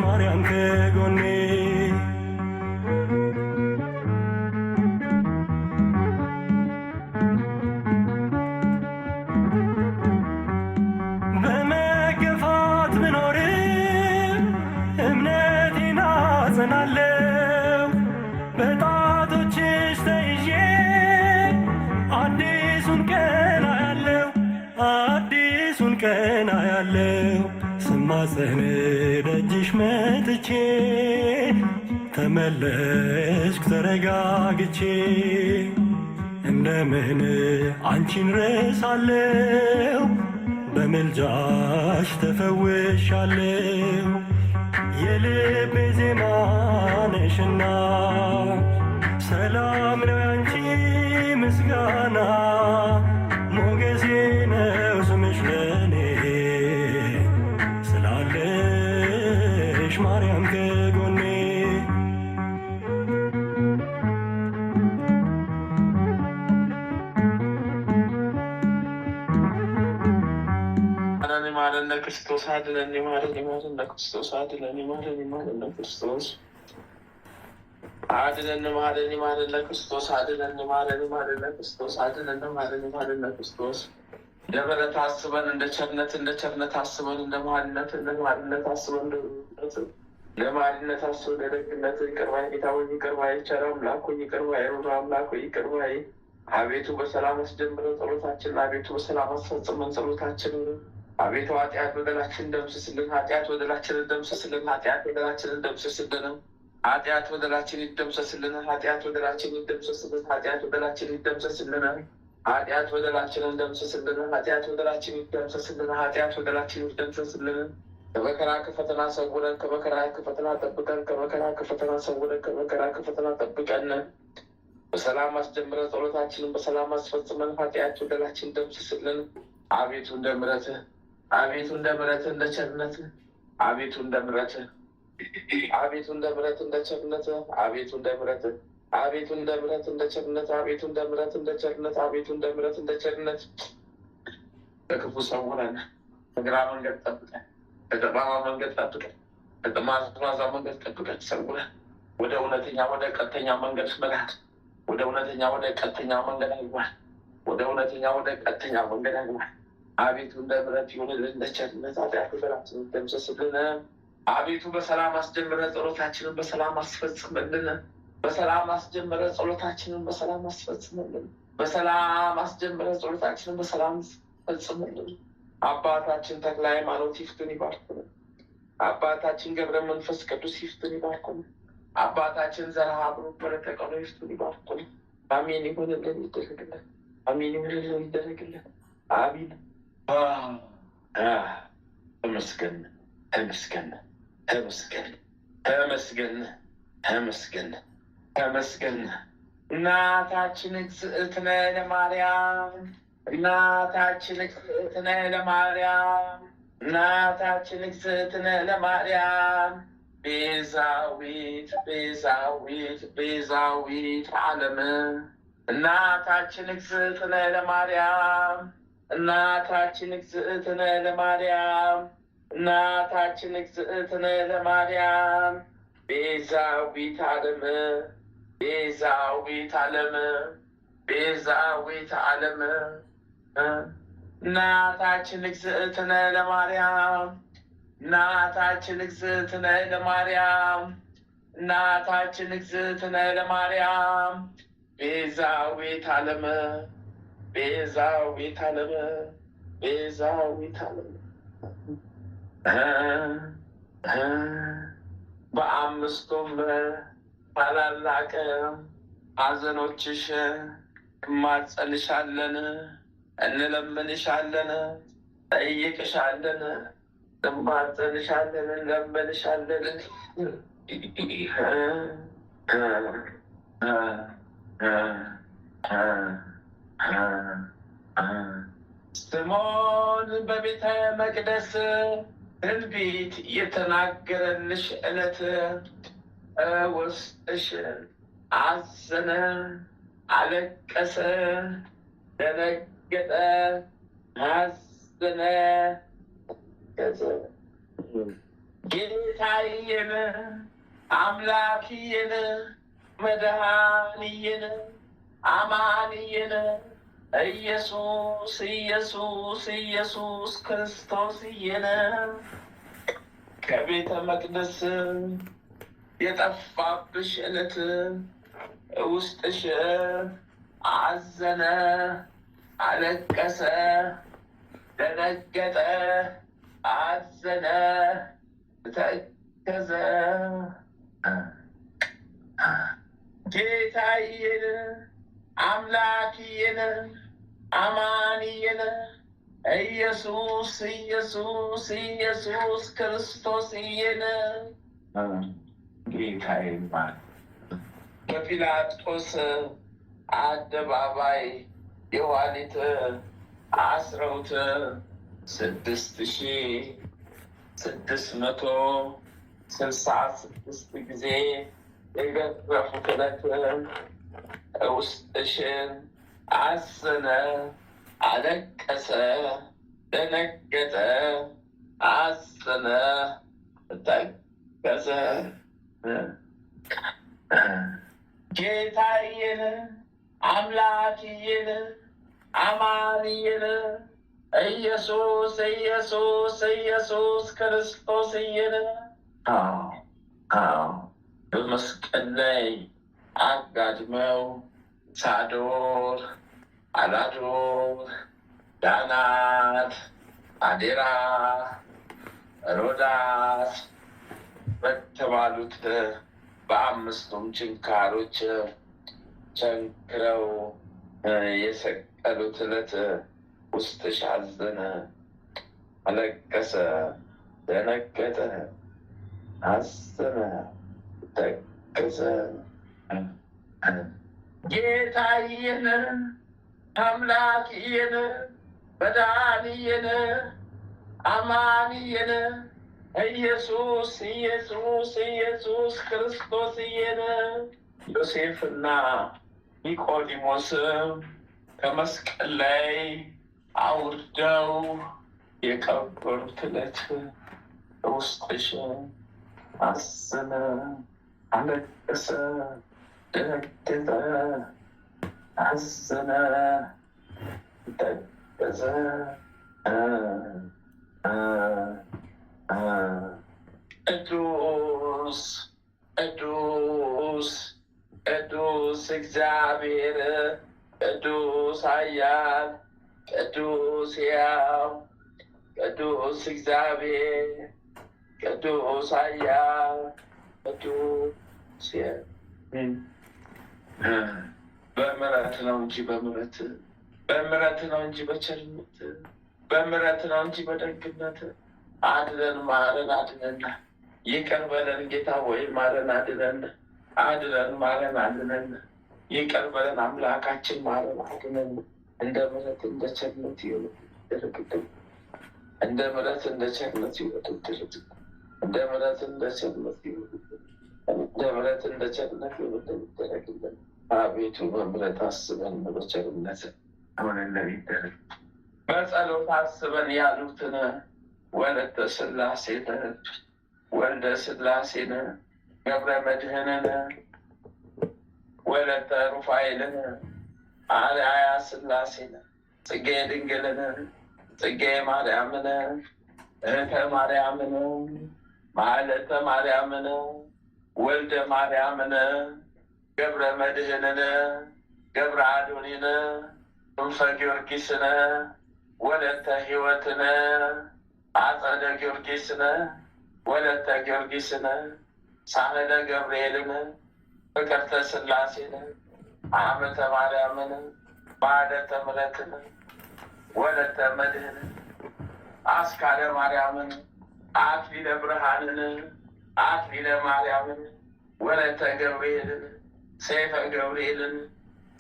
ማርያም ከጎኔ በመገፋት ብኖርም እምነቴን አጸናለሁ በጣቶችሽ ተይዤ አዲሱን ቀን አያለሁ ስማጸን ደጅሽ መጥቼ ተመለስኩ ተረጋግቼ እንደምን አንቺን ረሳለሁ በምልጃሽ ተፈውሻለሁ የልቤ ዜማ ነሽና ሰላም ነው ያንቺ ምስጋና ሞገሴ ነው ስምሽ ለኔ ስላለሽ ማርያም ከጎኔ ማረነ ክርስቶስ አድነን ማረነ ክርስቶስ አድነን ማረነ ክርስቶስ አድነን ማረነ ክርስቶስ አድነን ማረነ ክርስቶስ አድነን ማረነ ክርስቶስ ለበረት አስበን እንደ ቸርነት አስበን እንደ መሐሪነት አስበን ለመሐሪነት አስበን ለደግነት ይቅር ባይ ጌታ ሆይ ይቅር ባይ ቸር አምላክ ሆይ ይቅር ባይ ሩሩ አምላክ ሆይ ይቅር ባይ አቤቱ በሰላም አስጀምረን ጸሎታችንን አቤቱ በሰላም አስፈጽመን ጸሎታችንን አቤቱ ኃጢአት በደላችንን ደምስስልን ኃጢአት በደላችንን ደምስስልን ኃጢአት በደላችንን ደምስስልን ኃጢአት በደላችንን ይደምሰስልን ኃጢአት በደላችንን ይደምሰስልን ኃጢአት በደላችንን ይደምሰስልን ኃጢአት በደላችንን ደምስስልን ኃጢአት በደላችንን ይደምሰስልን ኃጢአት በደላችንን ይደምሰስልን ከመከራ ከፈተና ሰውረን ከመከራ ከፈተና ጠብቀን ከመከራ ከፈተና ሰውረን ከመከራ ከፈተና ጠብቀን በሰላም አስጀምረን ጸሎታችንን በሰላም አስፈጽመን ኃጢአት በደላችንን ደምስስልን አቤቱ እንደ ምሕረትህ አቤቱ እንደ ምሕረትህ እንደ ቸርነትህ አቤቱ እንደ ምሕረትህ አቤቱ እንደ ምሕረትህ እንደ ቸርነትህ አቤቱ እንደ ምሕረትህ አቤቱ እንደ ምሕረት እንደ ቸርነት አቤቱ እንደ ምሕረት እንደ ቸርነት አቤቱ እንደ ምሕረት እንደ ቸርነት ከክፉ ሰውረን ከግራ መንገድ ጠብቀን ከጠማማ መንገድ ጠብቀን ከጠማማ መንገድ ጠብቀን ሰውረን ወደ እውነተኛ ወደ ቀጥተኛ መንገድ ምራን ወደ እውነተኛ ወደ ቀጥተኛ መንገድ አግባን ወደ እውነተኛ ወደ ቀጥተኛ መንገድ አግባን አቤቱ እንደ ምሕረት ይሁንልን እንደ ቸርነት ኃጢአት በደላችንን ደምስስልን አቤቱ በሰላም አስጀምረን ጸሎታችንን በሰላም አስፈጽምልን በሰላም አስጀምረ ጸሎታችንን በሰላም አስፈጽምልን በሰላም አስጀምረ ጸሎታችንን በሰላም ፈጽምልን አባታችን ተክለ ሃይማኖት ይፍቱን ይባርኩን አባታችን ገብረ መንፈስ ቅዱስ ይፍቱን ይባርኩን አባታችን ዘርሃ ብሩክ በረከቀኑ ይፍቱን ይባርኩን አሜን ይሁንልን ይደረግልን አሜን ይሁንልን ይደረግልን አሜን ተመስገን ተመስገን ተመስገን ተመስገን ተመስገን ተመስገን እናታችን እግዝእትነ ለማርያም እናታችን እግዝእትነ ለማርያም እናታችን እግዝእትነ ለማርያም ቤዛዊት ቤዛዊት ቤዛዊት ዓለም እናታችን እግዝእትነ ለማርያም እናታችን እግዝእትነ ለማርያም እናታችን እግዝእትነ ለማርያም ቤዛዊት ዓለም ቤዛዊት ዓለም ቤዛዊት ዓለም እናታችን እግዝእትነ ለማርያም እናታችን እግዝእትነ ለማርያም እናታችን እግዝእትነ ለማርያም ቤዛዊት ዓለም ቤዛዊት ዓለም ቤዛዊት ዓለም በአምስቱም ታላላቅ ሐዘኖችሽ እንማጸንሻለን፣ እንለምንሻለን፣ ጠይቅሻለን፣ እንማጸንሻለን፣ እንለምንሻለን። ስምዖን በቤተ መቅደስ ትንቢት የተናገረልሽ ዕለት ውስጥሽ አዘነ፣ አለቀሰ፣ ደነገጠ፣ አዘነ። ጌታዬን አምላክዬን መድኃኒዬን አማንዬን ኢየሱስ ኢየሱስ ኢየሱስ ክርስቶስዬን ከቤተ መቅደስ የጠፋብሽ ዕለት ውስጥሽ አዘነ፣ አለቀሰ፣ ደነገጠ፣ አዘነ፣ ተከዘ። ጌታዬን አምላክዬን አማንዬን ኢየሱስ ኢየሱስ ኢየሱስ ክርስቶስዬን ጌታዬን በጲላጦስ አደባባይ የኋሊት አስረውት 6666 ጊዜ የገረፉት ዕለት ውስጥሽን አዘነ፣ አለቀሰ፣ ደነገጠ፣ አዘነ፣ ተከዘ። ጌታዬን አምላክዬን አማንዬን ኢየሱስ ኢየሱስ ኢየሱስ ክርስቶስዬን በመስቀል ላይ አጋድመው ሳዶር፣ አላዶር፣ ዳናት፣ አዴራ፣ ሮዳስ በተባሉት በአምስቱም ችንካሮች ቸንክረው የሰቀሉት ዕለት ውስጥሽ አዘነ፣ አለቀሰ፣ ደነገጠ፣ አዘነ፣ ተከዘ። ጌታዬን አምላክዬን መድኃኒዬን አማንዬን ኢየሱስ ኢየሱስ ኢየሱስ ክርስቶስዬን ዮሴፍና ኒቆዲሞስ ከመስቀል ላይ አውርደው የቀበሩት ዕለት ውስጥሽ አዘነ፣ አለቀሰ፣ ደነገጠ፣ አዘነ፣ ተከዘ። ቅዱስ ቅዱስ ቅዱስ እግዚአብሔር ቅዱስ ኃያል ቅዱስ ሕያው ቅዱስ እግዚአብሔር ቅዱስ ኃያል ቅዱስ በምሕረት ነው እንጂ በምሕረት ነው እንጂ በቸርነት በምሕረት ነው እንጂ በደግነት አድነን፣ ማረን፣ አድነን። ይቅር በለን ጌታ ሆይ ማረን፣ አድነን። አድነን፣ ማረን፣ አድነን። ይቅር በለን አምላካችን ማረን፣ አድነን። እንደ ምሕረት እንደ ቸርነት ይወድድርግልን። እንደ ምሕረት እንደ ቸርነት ይወድድርግልን። እንደ ምሕረት እንደ ቸርነት ይወድድርግልን። እንደ ምሕረት እንደ ቸርነት ይወድድርግልን። አቤቱ በምሕረት አስበን፣ በቸርነት አሁን እንደሚደረግ በጸሎት አስበን ያሉትን ወለተ ሥላሴን፣ ወልደ ሥላሴን፣ ገብረ መድኅንን፣ ወለተ ሩፋኤልን፣ አርአያ ሥላሴን፣ ጽጌ ድንግልን፣ ጽጌ ማርያምን፣ እህተ ማርያምን፣ ማለተ ማርያምን፣ ወልደ ማርያምን፣ ገብረ መድኅንን፣ ገብረ አዶኒን፣ ክንፈ ጊዮርጊስን፣ ወለተ ሕይወትን፣ አጸደ ጊዮርጊስን፣ ወለተ ጊዮርጊስን፣ ሳህለ ገብርኤልን፣ ፍቅርተ ሥላሴን፣ አመተ ማርያምን፣ ማለተ ምሕረትን፣ ወለተ መድኅንን፣ አስካለ ማርያምን፣ አክሊለ ብርሃንን፣ አክሊለ ማርያምን፣ ወለተ ገብርኤልን፣ ሰይፈ ገብርኤልን፣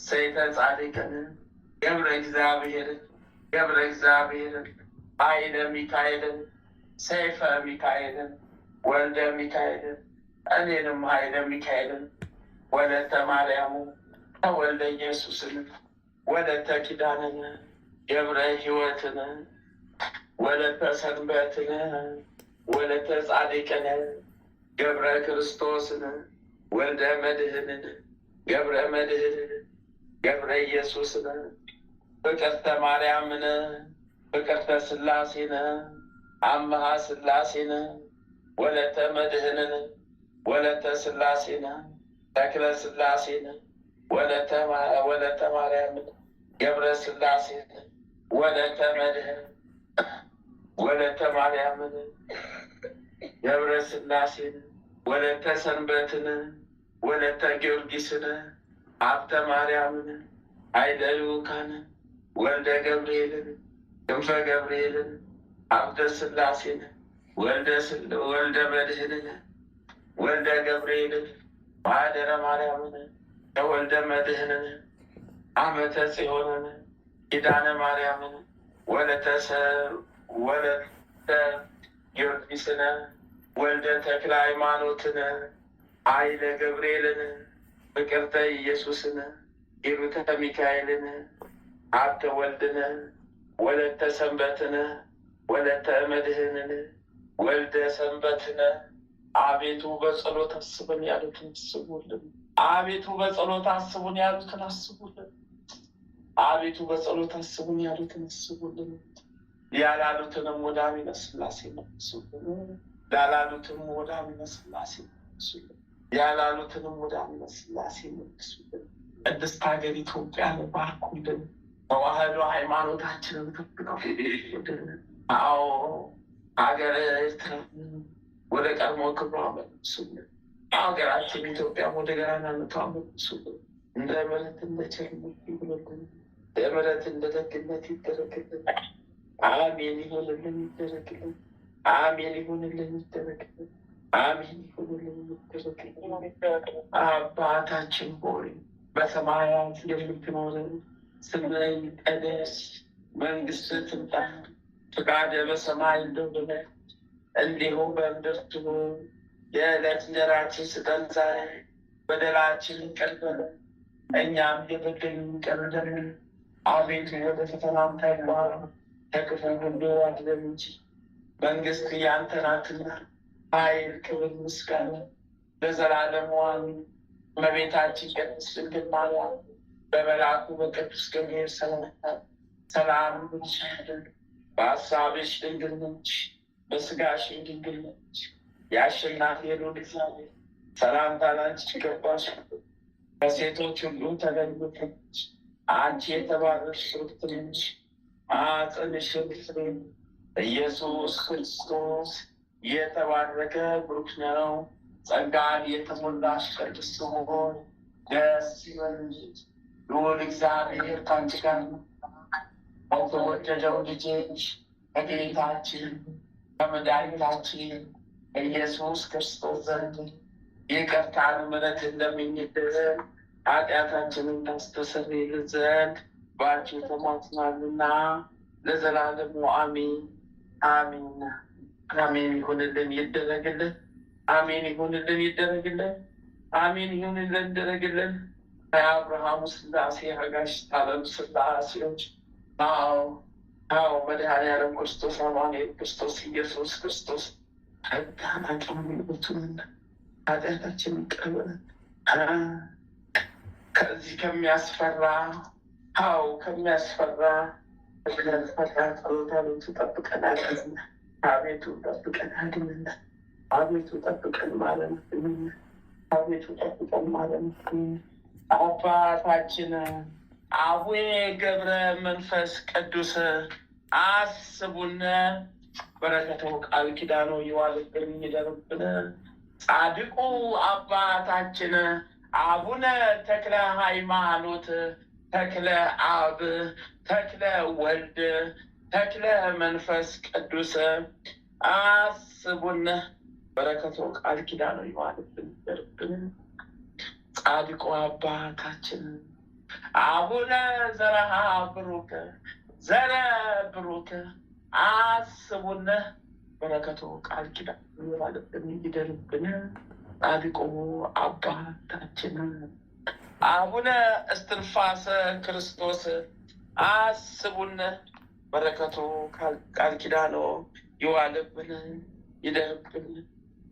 ሰይፈ ጻድቅን፣ ገብረ እግዚአብሔርን፣ ገብረ እግዚአብሔርን፣ ኃይለ ሚካኤልን፣ ሰይፈ ሚካኤልን፣ ወልደ ሚካኤልን፣ እኔንም ኃይለ ሚካኤልን፣ ወለተ ማርያምን፣ ወልደ ኢየሱስን፣ ወለተ ኪዳንን፣ ገብረ ሕይወትን፣ ወለተ ሰንበትን፣ ወለተ ጻድቅነ ገብረ ክርስቶስን ወልደ መድህንን ገብረ መድህንን ገብረ ኢየሱስን ፍቅርተ ማርያምን ፍቅርተ ሥላሴን አምሃ ሥላሴን ወለተ መድህንን ወለተ ሥላሴን ተክለ ሥላሴን ወለተ ማርያምን ገብረ ሥላሴን ወለተ መድህን ወለተ ማርያምን ገብረ ሥላሴን ወለተ ሰንበትን ወለተ ጊዮርጊስን ሀብተ ማርያምን ኃይለ ልዑካን ወልደ ገብርኤልን ክንፈ ገብርኤልን ሀብተ ሥላሴን ወልደ መድህንን ወልደ ገብርኤልን ማኅደረ ማርያምን ወልደ መድህንን አመተ ጽዮንን ኪዳነ ማርያምን ወለተ ጊዮርጊስን ወልደ ተክለ ሃይማኖትን ኃይለ ገብርኤልን ፍቅርተ ኢየሱስን ሂሩተ ሚካኤልን ሀብተ ወልድን ወለተ ሰንበትን ወለተ መድህንን ወልደ ሰንበትን አቤቱ በጸሎት አስበን ያሉትን አስቡልን። አቤቱ በጸሎት አስቡን ያሉትን አስቡልን። አቤቱ በጸሎት አስቡን ያሉትን አስቡልን። ያላሉትንም ወደ አሚነ ሥላሴ መልሱልን። ያላሉትንም ወደ አሚነ ሥላሴ መልሱልን። ያላሉትንም ወደ አሚነ ሥላሴ መልሱልን። ቅድስት ሀገር ኢትዮጵያን ባርኩልን። ተዋህዶ ሃይማኖታችንን ጠብቀውልን። አዎ ሀገር ኤርትራ ወደ ቀድሞ ክብሯ መልሱልን። ሀገራችን ኢትዮጵያም ወደ ገናናነቷ መልሱልን። እንደ ምሕረት እንደ ቸርነት ይሁንልን። እንደ ምሕረት እንደ ደግነት ይደረግልን። አሜን ይሁንልን ይደረግልን። አሜን ይሁንልን ይደረግልን። አሜን ይሁንልን ይደረግልን። አባታችን ሆይ በሰማያት የምትኖር ስምህ ይቀደስ፣ መንግስትህ ትምጣ፣ ፈቃድህ በሰማይ እንደሆነች እንዲሁም በምድር ትሁን። የዕለት እንጀራችንን ስጠን ዛሬ፣ በደላችንን ይቅር በለን እኛም የበደሉንን ይቅር እንደምንል፣ አቤቱ ወደ ፈተና አታግባን ከክፉ ሁሉ አድነን እንጂ መንግስት ያንተ ናትና፣ ኃይል፣ ክብር፣ ምስጋና ለዘላለሙ አሜን። እመቤታችን ቅድስት ድንግል ማርያም በመልአኩ በቅዱስ ገብርኤል ሰላምታ ሰላም ብልሻለን፣ በሀሳብሽ ድንግል ነሽ፣ በስጋሽም ድንግል ነች። የአሸናፊ የልዑል እግዚአብሔር ሰላምታ ላንቺ ይገባሻል። ከሴቶች ሁሉ ተለይተሽ አንቺ የተባረክሽ ርክት ነሽ፣ ማኅፀንሽ ፍሬ ኢየሱስ ክርስቶስ የተባረከ ብሩክ ነው። ጸጋን የተሞላሽ ቅድስት ሆይ ደስ ይበልሽ፣ ልዑል እግዚአብሔር ከአንቺ ጋር ነው። በተወደደው ልጅሽ ከጌታችን ከመድኃኒታችን ኢየሱስ ክርስቶስ ዘንድ ይቅርታን ምሕረትን ለምኝልን ኃጢአታችንን ታስተሰርይልን ዘንድ በአንቺ ተማጽናልና ለዘላለሙ አሜን አሜን። አሜን ይሁንልን ይደረግልን። አሜን ይሁንልን ይደረግልን። አሜን ይሁንልን ይደረግልን። ከአብርሃሙ ሥላሴ ሀጋሽ ታለም ሥላሴዎች አዎ መድኃኔዓለም ክርስቶስ አማኑኤል ክርስቶስ ኢየሱስ ክርስቶስ ጸጋን አቅምልበቱንና ኃጢአታችንን ይቅር በለን። ከዚህ ከሚያስፈራ ጸሎት አቤቱ ጠብቀን አድነን። አቤቱ ጠብቀን አድነን። አቤቱ ጠብቀን ማረን። አቤቱ ጠብቀን ማረን። አባታችን አቡነ ገብረ መንፈስ ቅዱስ አስቡን። በረከቱ ቃል ኪዳኑ ይዋልብን ይደርብን። ጻድቁ አባታችን አቡነ ተክለ ሃይማኖት ተክለ አብ ተክለ ወልድ ተክለ መንፈስ ቅዱስ አስቡን። በረከቱ ቃል ኪዳኑ ይዋልብን ይደርብን። ጻድቁ አባታችን አቡነ ዘርአ ብሩክ ዘረ ብሩክ አስቡን። በረከቱ ቃል ኪዳኑ ይዋልብን ይደርብን። ጻድቁ አባታችን አቡነ እስትንፋሰ ክርስቶስ አስቡን። በረከቱ ቃል ኪዳኑ ይዋልብን ይደርብን።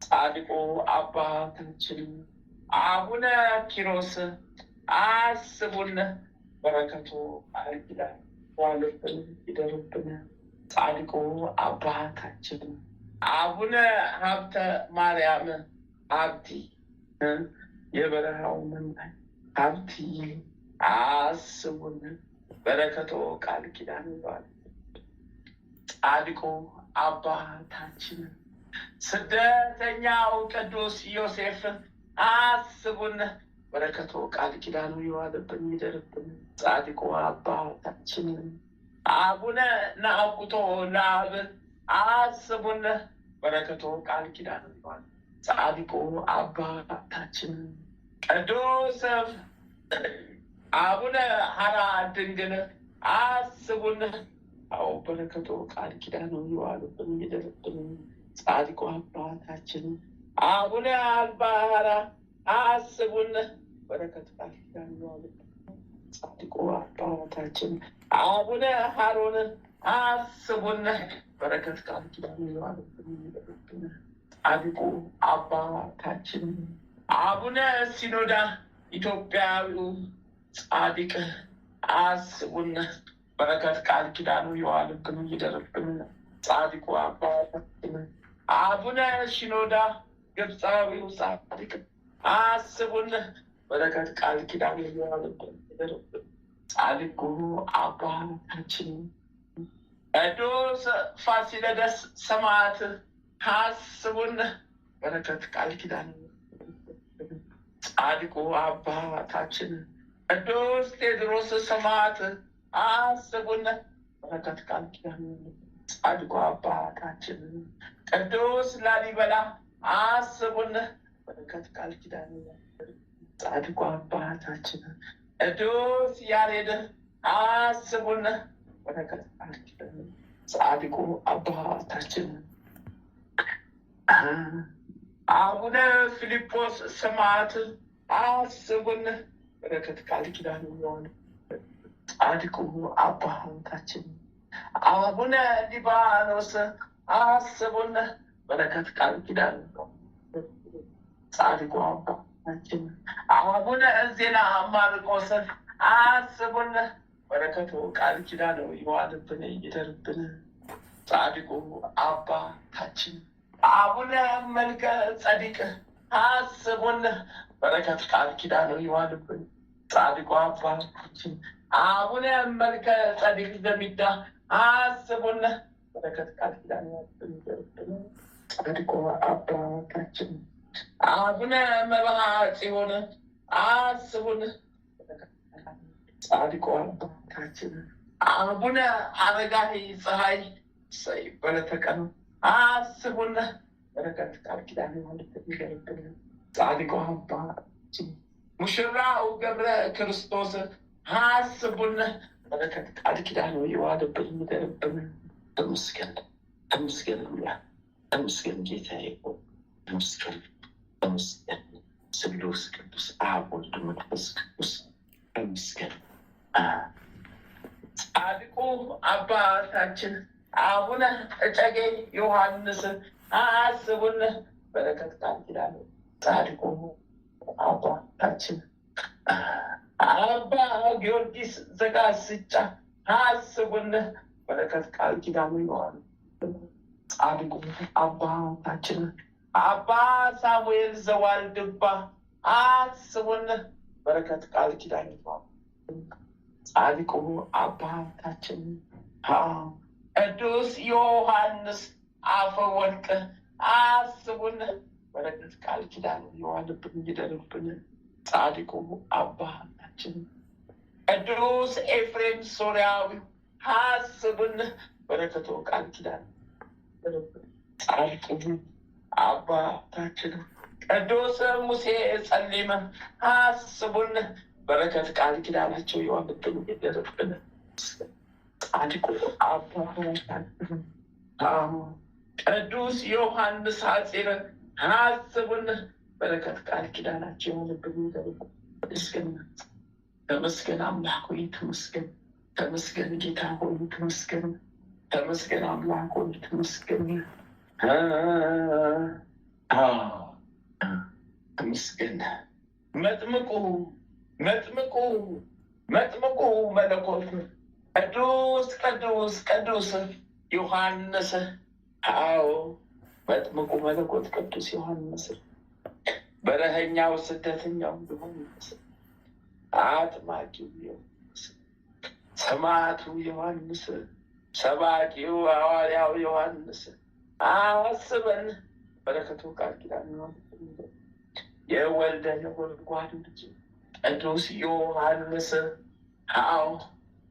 ጻድቁ አባታችን አቡነ ኪሮስ አስቡን፣ በረከቱ አይግዳል ዋልብን ይደርብን። ጻድቁ አባታችን አቡነ ሀብተ ማርያም ሀብቲ የበረሃው መናኝ ሀብቲ አስቡን፣ በረከቶ ቃል ኪዳን ይባል። ጻድቁ አባታችን ስደተኛው ቅዱስ ዮሴፍ አስቡን፣ በረከቶ ቃል ኪዳኑ ይዋልብን ይደርብን። ጻድቁ አባታችን አቡነ ናኩቶ ለአብ አስቡን፣ በረከቶ ቃል ኪዳኑ ይዋል። ጻድቁ አባታችን ቅዱስ አቡነ ሀራ ድንግል አስቡን፣ አዎ በረከቶ ቃል ኪዳኑ ይዋልብን ይደርብን። ጻድቁ አባታችን አቡነ አልባህራ አስቡን፣ በረከቱ ቃል ኪዳኑ ይዋልብን። ጻድቁ አባታችን አቡነ ሀሮን አስቡን፣ በረከት ቃል ኪዳኑ ይዋልብን ይደርብን። ጻድቁ አባታችን አቡነ ሲኖዳ ኢትዮጵያዊው ጻድቅ አስቡን፣ በረከት ቃል ኪዳኑ ይዋልብን ይደርብን። ጻድቁ አባታችን አቡነ ሲኖዳ ግብፃዊው ጻድቅ አስቡን፣ በረከት ቃል ኪዳኑ ይዋልብን ይደርብን። ጻድቁ አባታችን ቅዱስ ፋሲለደስ ሰማዕት አስቡን፣ በረከት ቃል ኪዳኑ። ጻድቁ አባታችን ቅዱስ ቴዎድሮስ ሰማዕት አስቡን፣ በረከት ቃል ኪዳኑ። ጻድቁ አባታችን ቅዱስ ላሊበላ አስቡን፣ በረከት ቃል ኪዳኑ። ጻድቁ አባታችን ቅዱስ ያሬድ አስቡን፣ በረከት ቃል ኪዳኑ። ጻድቁ አባታችን አቡነ ፊልጶስ ሰማዕት አስቡን፣ በረከት ቃል ኪዳኑ ይሆን። ጻድቁ አባታችን አቡነ ሊባኖስ አስቡን፣ በረከት ቃል ኪዳኑ ይሆን። ጻድቁ አባታችን አቡነ ዜና ማርቆስ አስቡን፣ በረከቱ ቃል ኪዳኑ ይዋልብን ይደርብን። ጻድቁ አባታችን አቡነ መልከ ጸዲቅ አስቡን፣ በረከት ቃል ኪዳኑ ይዋልብን። ጻድቁ አባታችን አቡነ መልከ ጸዲቅ ዘሚዳ አስቡን፣ በረከት ቃል ኪዳኑ ይዋልብን ይደርብን። ጻድቁ አባታችን አቡነ መብዓ ጽዮን አስቡን። ጻድቁ አባታችን አቡነ አረጋዊ ፀሐይ ሰይ በለተቀኑ አስቡን፣ በረከት ቃል ኪዳኑ ይዋልብን። ጻድቁ አባታችን ሙሽራው ገብረ ክርስቶስ አስቡን፣ በረከት ቃል ኪዳኑ ይዋልብን ይደርብን። ተመስገን ተመስገን አምላክ ተመስገን ጌታዬ ተመስገን ተመስገን። ስሉስ ቅዱስ አብ ወልድ መንፈስ ቅዱስ ተመስገን። ጻድቁ አባታችን አቡነ እጨጌ ዮሐንስ አስቡን፣ በረከት ቃል ኪዳኑ። ጻድቁ አባታችን አባ ጊዮርጊስ ዘጋስጫ አስቡን፣ በረከት ቃል ኪዳኑ ይሆናል። ጻድቁ አባታችን አባ ሳሙኤል ዘዋልድባ አስቡን፣ በረከት ቃል ኪዳኑ ይሆናል። ጻድቁ አባታችን ቅዱስ ዮሐንስ አፈወርቅ አስቡን፣ በረከት ቃል ኪዳኑ ይዋልብን ይደርብን። ጻድቁ አባታችን ቅዱስ ኤፍሬም ሶርያዊ አስቡን፣ በረከቱ ቃል ኪዳኑ። ጻድቁ አባታችን ቅዱስ ሙሴ ጸሊም አስቡን፣ በረከት ቃል ኪዳናቸው ይዋልብን ይደርብን። ጻድቁ አባታችን ቅዱስ ዮሐንስ ሐጺር አስቡን፣ በረከት ቃል ኪዳናቸው ይዋልብን ይደርብን። ተመስገን ተመስገን አምላክ ሆይ ተመስገን። ተመስገን ጌታ ሆይ ተመስገን። ተመስገን አምላክ ሆይ ተመስገን። ተመስገን። መጥምቁ መለኮት ቅዱስ ቅዱስ ቅዱስ ዮሐንስ። አዎ መጥምቁ መለኮት ቅዱስ ዮሐንስ፣ በረኸኛው ስደተኛው ዮሐንስ፣ አጥማቂው ዮሐንስ፣ ሰማዕቱ ዮሐንስ፣ ሰባኪው ሐዋርያው ዮሐንስ አስበን። በረከቱ ቃል ኪዳን የወልደ ነጎድጓድ ልጅ ቅዱስ ዮሐንስ፣ አዎ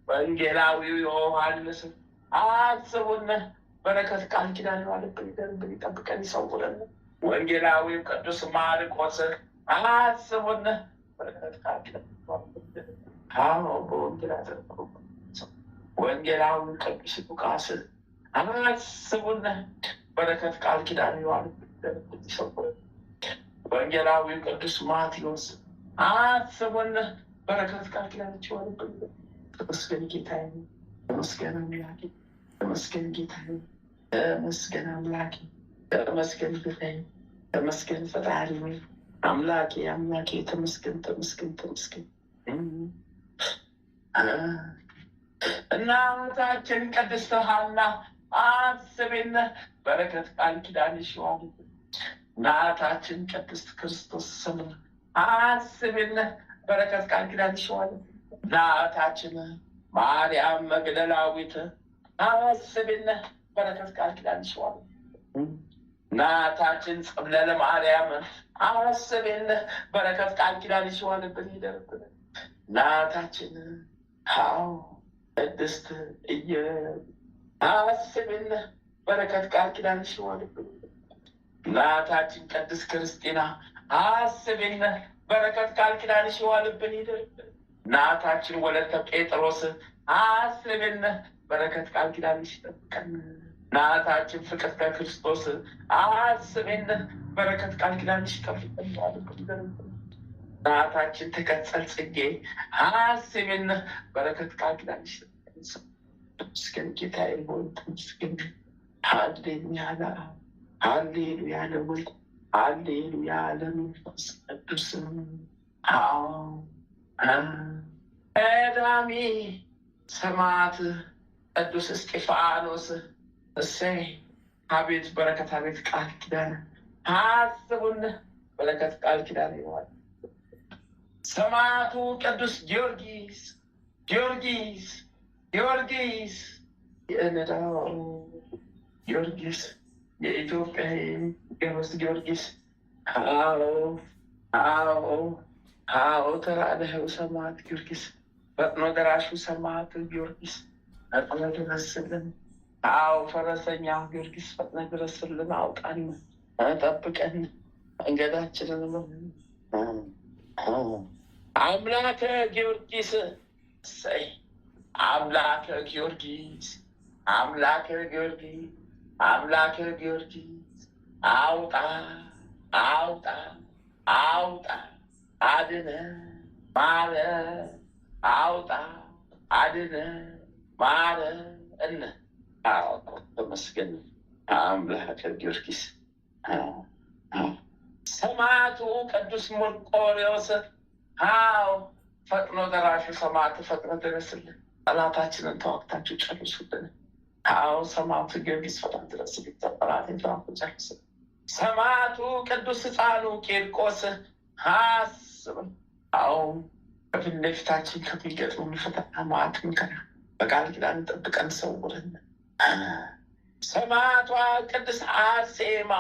ወንጌላዊው ዮሐንስ አስቡን። በረከት ቃል ኪዳን ዋልብን ደርብን ይጠብቀን ይሰውረን። ወንጌላዊው ቅዱስ ማርቆስ አስቡን። በረከት ቃል ኪዳን በወንጌላት ወንጌላዊው ቅዱስ ሉቃስ አስቡን። በረከት ቃል ኪዳን ዋልብን ደርብን ይሰውረን። ወንጌላዊው ቅዱስ ማቴዎስ አስቡን። በረከት ቃል ኪዳን ዋልብን። ተመስገን ጌታዬ፣ ተመስገን አምላኬ፣ ተመስገን ጌታዬ፣ ተመስገን አምላኬ፣ ተመስገን ጌታዬ፣ ተመስገን ፈጣሪ አምላኬ፣ አምላኬ ተመስገን፣ ተመስገን፣ ተመስገን። እናታችን ቅድስት ሐና አስቤን። በረከት ቃል ኪዳንሽ ዋልብን። እናታችን ቅድስት ክርስቶስ ስም አስቤን። በረከት ቃል ኪዳንሽ ዋልብን። እናታችን ማርያም መግደላዊት አስቤን። በረከት ቃል ኪዳንሽ ዋልብን። እናታችን ጽምለለ ማርያም አስቤን። በረከት ቃል ኪዳንሽ ዋልብን ይደርብን። እናታችን ቅድስት አስቤን። በረከት ቃል ኪዳንሽ ዋልብን። እናታችን ቅድስት ክርስቲና አስቤን። በረከት ቃል ኪዳንሽ ዋልብን ይደርብን። እናታችን ወለተ ጴጥሮስ አስቤን። በረከት ቃል ኪዳንሽ ይጠብቀን። እናታችን ፍቅርተ ክርስቶስ አስቤን። በረከት ቃል ኪዳንሽ ይጠብቀን። እናታችን ተቀጸል ጽጌ አስቤን። በረከት ቃል ኪዳንሽ ይጠብቀን። ተመስገን ጌታዬ ሆይ ተመስገን። ሃሌሉያ ለአብ፣ ሃሌሉያ ለወልድ፣ ሃሌሉያ ለመንፈስ ቅዱስ። ቀዳሚ ሰማዕት ቅዱስ እስጢፋኖስ እሰይ አቤት በረከት፣ አቤት ቃል ኪዳን አስቡን። በረከት ቃል ኪዳን ይዋል። ሰማዕቱ ቅዱስ ጊዮርጊስ የእነዳው ጊዮርጊስ የኢትዮጵያ ቅዱስ ጊዮርጊስ አዎ ተራዳኢው ሰማዕት ጊዮርጊስ፣ ፈጥኖ ደራሹ ሰማዕት ጊዮርጊስ ፈጥነ ድረስልን። አዎ ፈረሰኛው ጊዮርጊስ ፈጥነ ድረስልን። አውጣን፣ ጠብቀን፣ መንገዳችንን አምላከ ጊዮርጊስ እሰይ አምላከ ጊዮርጊስ፣ አምላከ ጊዮርጊስ፣ አምላከ ጊዮርጊስ አውጣ፣ አውጣ፣ አውጣ፣ አድነ፣ ማረ፣ አውጣ፣ አድነ፣ ማረ እነ ተመስገን አምላከ ጊዮርጊስ። ሰማዕቱ ቅዱስ መርቆሬዎስ ፈጥኖ ደራሹ ሰማዕት ፈጥኖ ድረስልን። ጠላታችንን ተዋግታችሁ ጨርሱልን። ሰማዕቱ ጊዮርጊስ ፈጥኖ ድረስልን። ጠላትን ተዋግቶ ጨርስልን። ሰማዕቱ ቅዱስ ሕፃኑ ቂርቆስ አስብን። ከፊት ለፊታችን ከሚገጥሙን ፈተና መዓት መከራ በቃል ኪዳን ጠብቀን ሰውረን። ሰማዕቷ ቅድስት አርሴማ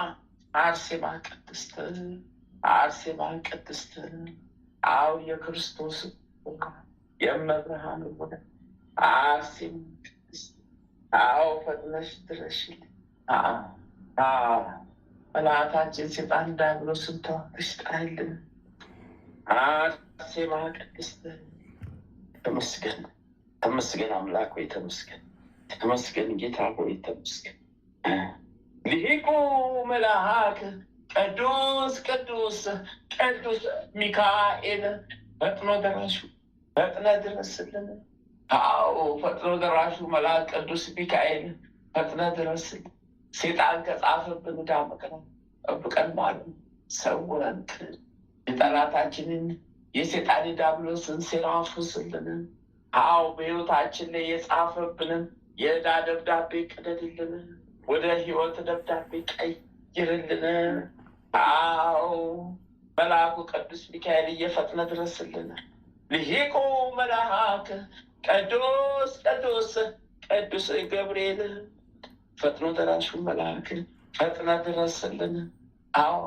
ቅድስት የክርስቶስ የመብርሃን ሆነ አርሴማ ቅድስት ፈጥነሽ ድረሽልን። ጠላታችን ሴጣን ዲያብሎስን ተዋግተሽ ጣይልን። አርሴማ ቅድስት ተመስገን፣ ተመስገን አምላክ ሆይ ተመስገን፣ ተመስገን ጌታ ሆይ ተመስገን። ሊቁ መልአክ ቅዱስ ቅዱስ ቅዱስ ሚካኤል ፈጥኖ ደራሹ ፈጥነ ድረስልን። ፈጥኖ ደራሹ መልአክ ቅዱስ ሚካኤል ፈጥነ ድረስልን። ሴጣን ከጻፈብን ዕዳ መከራ ጠብቀን ማለት ሰውረን የጠላታችንን የሴጣን ዲያብሎስን ሴራ አፍርስልን። አዎ በሕይወታችን ላይ የጻፈብንን የዕዳ ደብዳቤ ቅደድልን፣ ወደ ሕይወት ደብዳቤ ቀይርልን። አዎ መልአኩ ቅዱስ ሚካኤል እየፈጥነ ድረስልን። ልሂቁ መልአክ ቅዱስ ቅዱስ ቅዱስ ገብርኤል ፈጥኖ ደራሹ መልአክ ፈጥነ ድረስልን። አዎ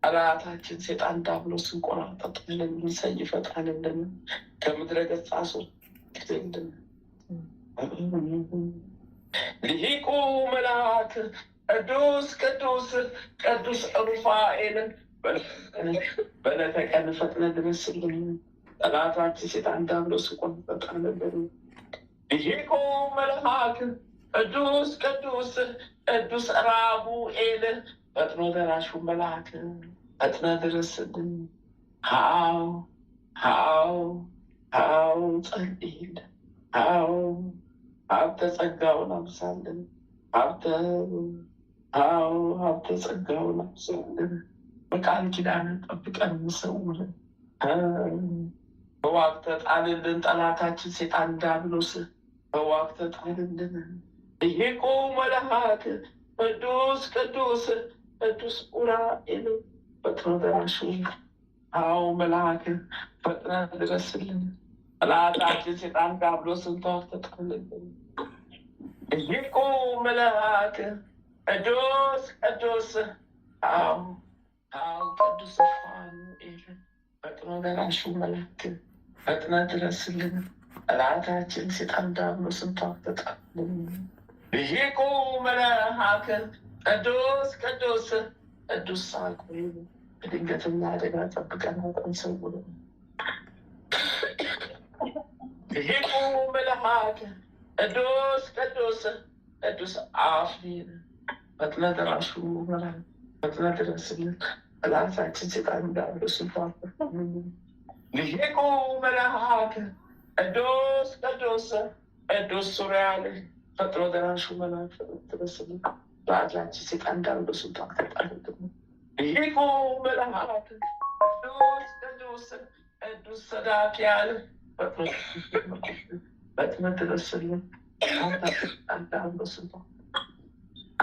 ጠላታችን ሴጣን ዲያብሎስን ቆራጠጥልን፣ ሰይፈጣልን፣ ከምድረ ገጽ አስወግድልን። ልሂቁ መልአክ ቅዱስ ቅዱስ ቅዱስ ሩፋኤልን በዕለተ ቀን ፈጥነ ድረስልን። ጠላታችን ሴጣን ዲያብሎስን ቆራጠጥልን። ልሂቁ መልአክ ቅዱስ ቅዱስ ቅዱስ ራጉኤል ፈጥኖ ደራሹ መልአክ ፈጥነ ድረስልን። አዎ አዎ አዎ ጸልይልን። አዎ ሀብተ ጸጋውን አብዛልን። ሀብተ ጸጋውን አብዛልን። በቃል ኪዳን ጠብቀን እንሰውልን። በዋግተ ጣልልን። ጠላታችን ሴጣን ዲያብሎስ በዋግተ ጣልልን። ልሂቁ መልአክ ቅዱስ ቅዱስ ቅዱስ ኡራኤል ፈጥኖ ደራሹ አዎ መልአክ ፈጥነ ድረስልን። ጠላታችን ሴጣን ዲያብሎስን ተዋግተ ጣልልን። ልሂቁ መልአክ ቅዱስ ቅዱስ አዎ ቅዱስ ፋኑኤል ፈጥኖ ደራሹ መልአክ ፈጥነ ድረስልን። ጠላታችን ሴጣን ዲያብሎስን ተዋግተ ጣልልን። ልሂቁ መልአክ ቅዱስ ቅዱስ ቅዱስ ሳቁኤል ከድንገተኛ አደጋ ጠብቀን እንሰውርን። ልሂቁ መልአክ ቅዱስ ቅዱስ ቅዱስ አፍኒን ፈጥነ ደራሹ መልአክ ፈጥነ ድረስልን። ጠላታችን ሴጣን ዲያብሎስን ተዋግተ ጣልልን። ልሂቁ መልአክ ቅዱስ ቅዱስ ቅዱስ ሱራኤል ፈጥኖ ደራሹ መልአክ ፈጥነ ድረስልን። ጠላታችን ሴጣን ዲያብሎስን ተዋግተ ጣልልን። ልሂቁ መልአክ ቅዱስ ቅዱስ ቅዱስ ሰዳክያል ፈጥነ ድረስልን።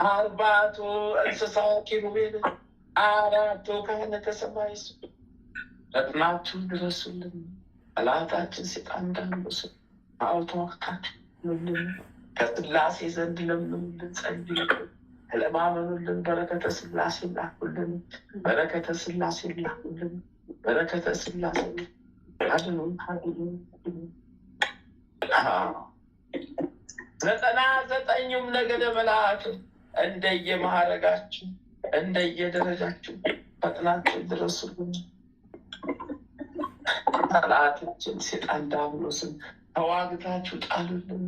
አርባዕቱ እንስሳ ኪሩቤል አራቱ ካህናተ ሰማይ ፈጥናችሁ ድረሱልን። ጠላታችን ሴጣን ዲያብሎስን ተዋግታችሁልን። ከስላሴ ዘንድ ለምኑልን፣ ጸልዩልን፣ ተለማመኑልን። በረከተ ስላሴ ላኩልን። በረከተ ስላሴ ላኩልን። በረከተ ስላሴ አድኑን አድኑን። 99ኙም ነገደ መላእክት እንደየማዕረጋችሁ እንደየደረጃችሁ ፈጥናችሁ ድረሱልን። ጠላታችን ሴጣን ዲያብሎስን ተዋግታችሁ ጣሉልን።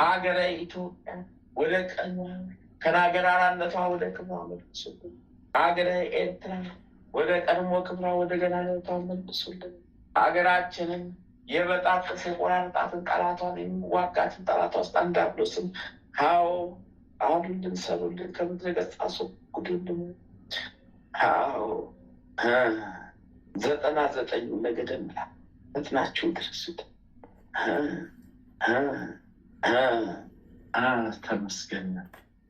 ሀገረ ኢትዮጵያ ወደ ቀኟ ከናገራራነቷ ወደ ክብሯ መልሱልን። ሀገረ ኤርትራ ወደ ቀድሞ ክብሯ ወደ ገናነቷ መልሱልን። ሀገራችንን የበጣጥስ የቆራርጣትን ጠላቷን የሚዋጋትን ጠላቷ ሴጣን ዲያብሎስን አሉልን፣ ሰሩልን፣ ከምድረ ገጽ አስወግዱልን። 99 ነገደ መላእክት ፈጥናችሁ ድረሱልን። ተመስገን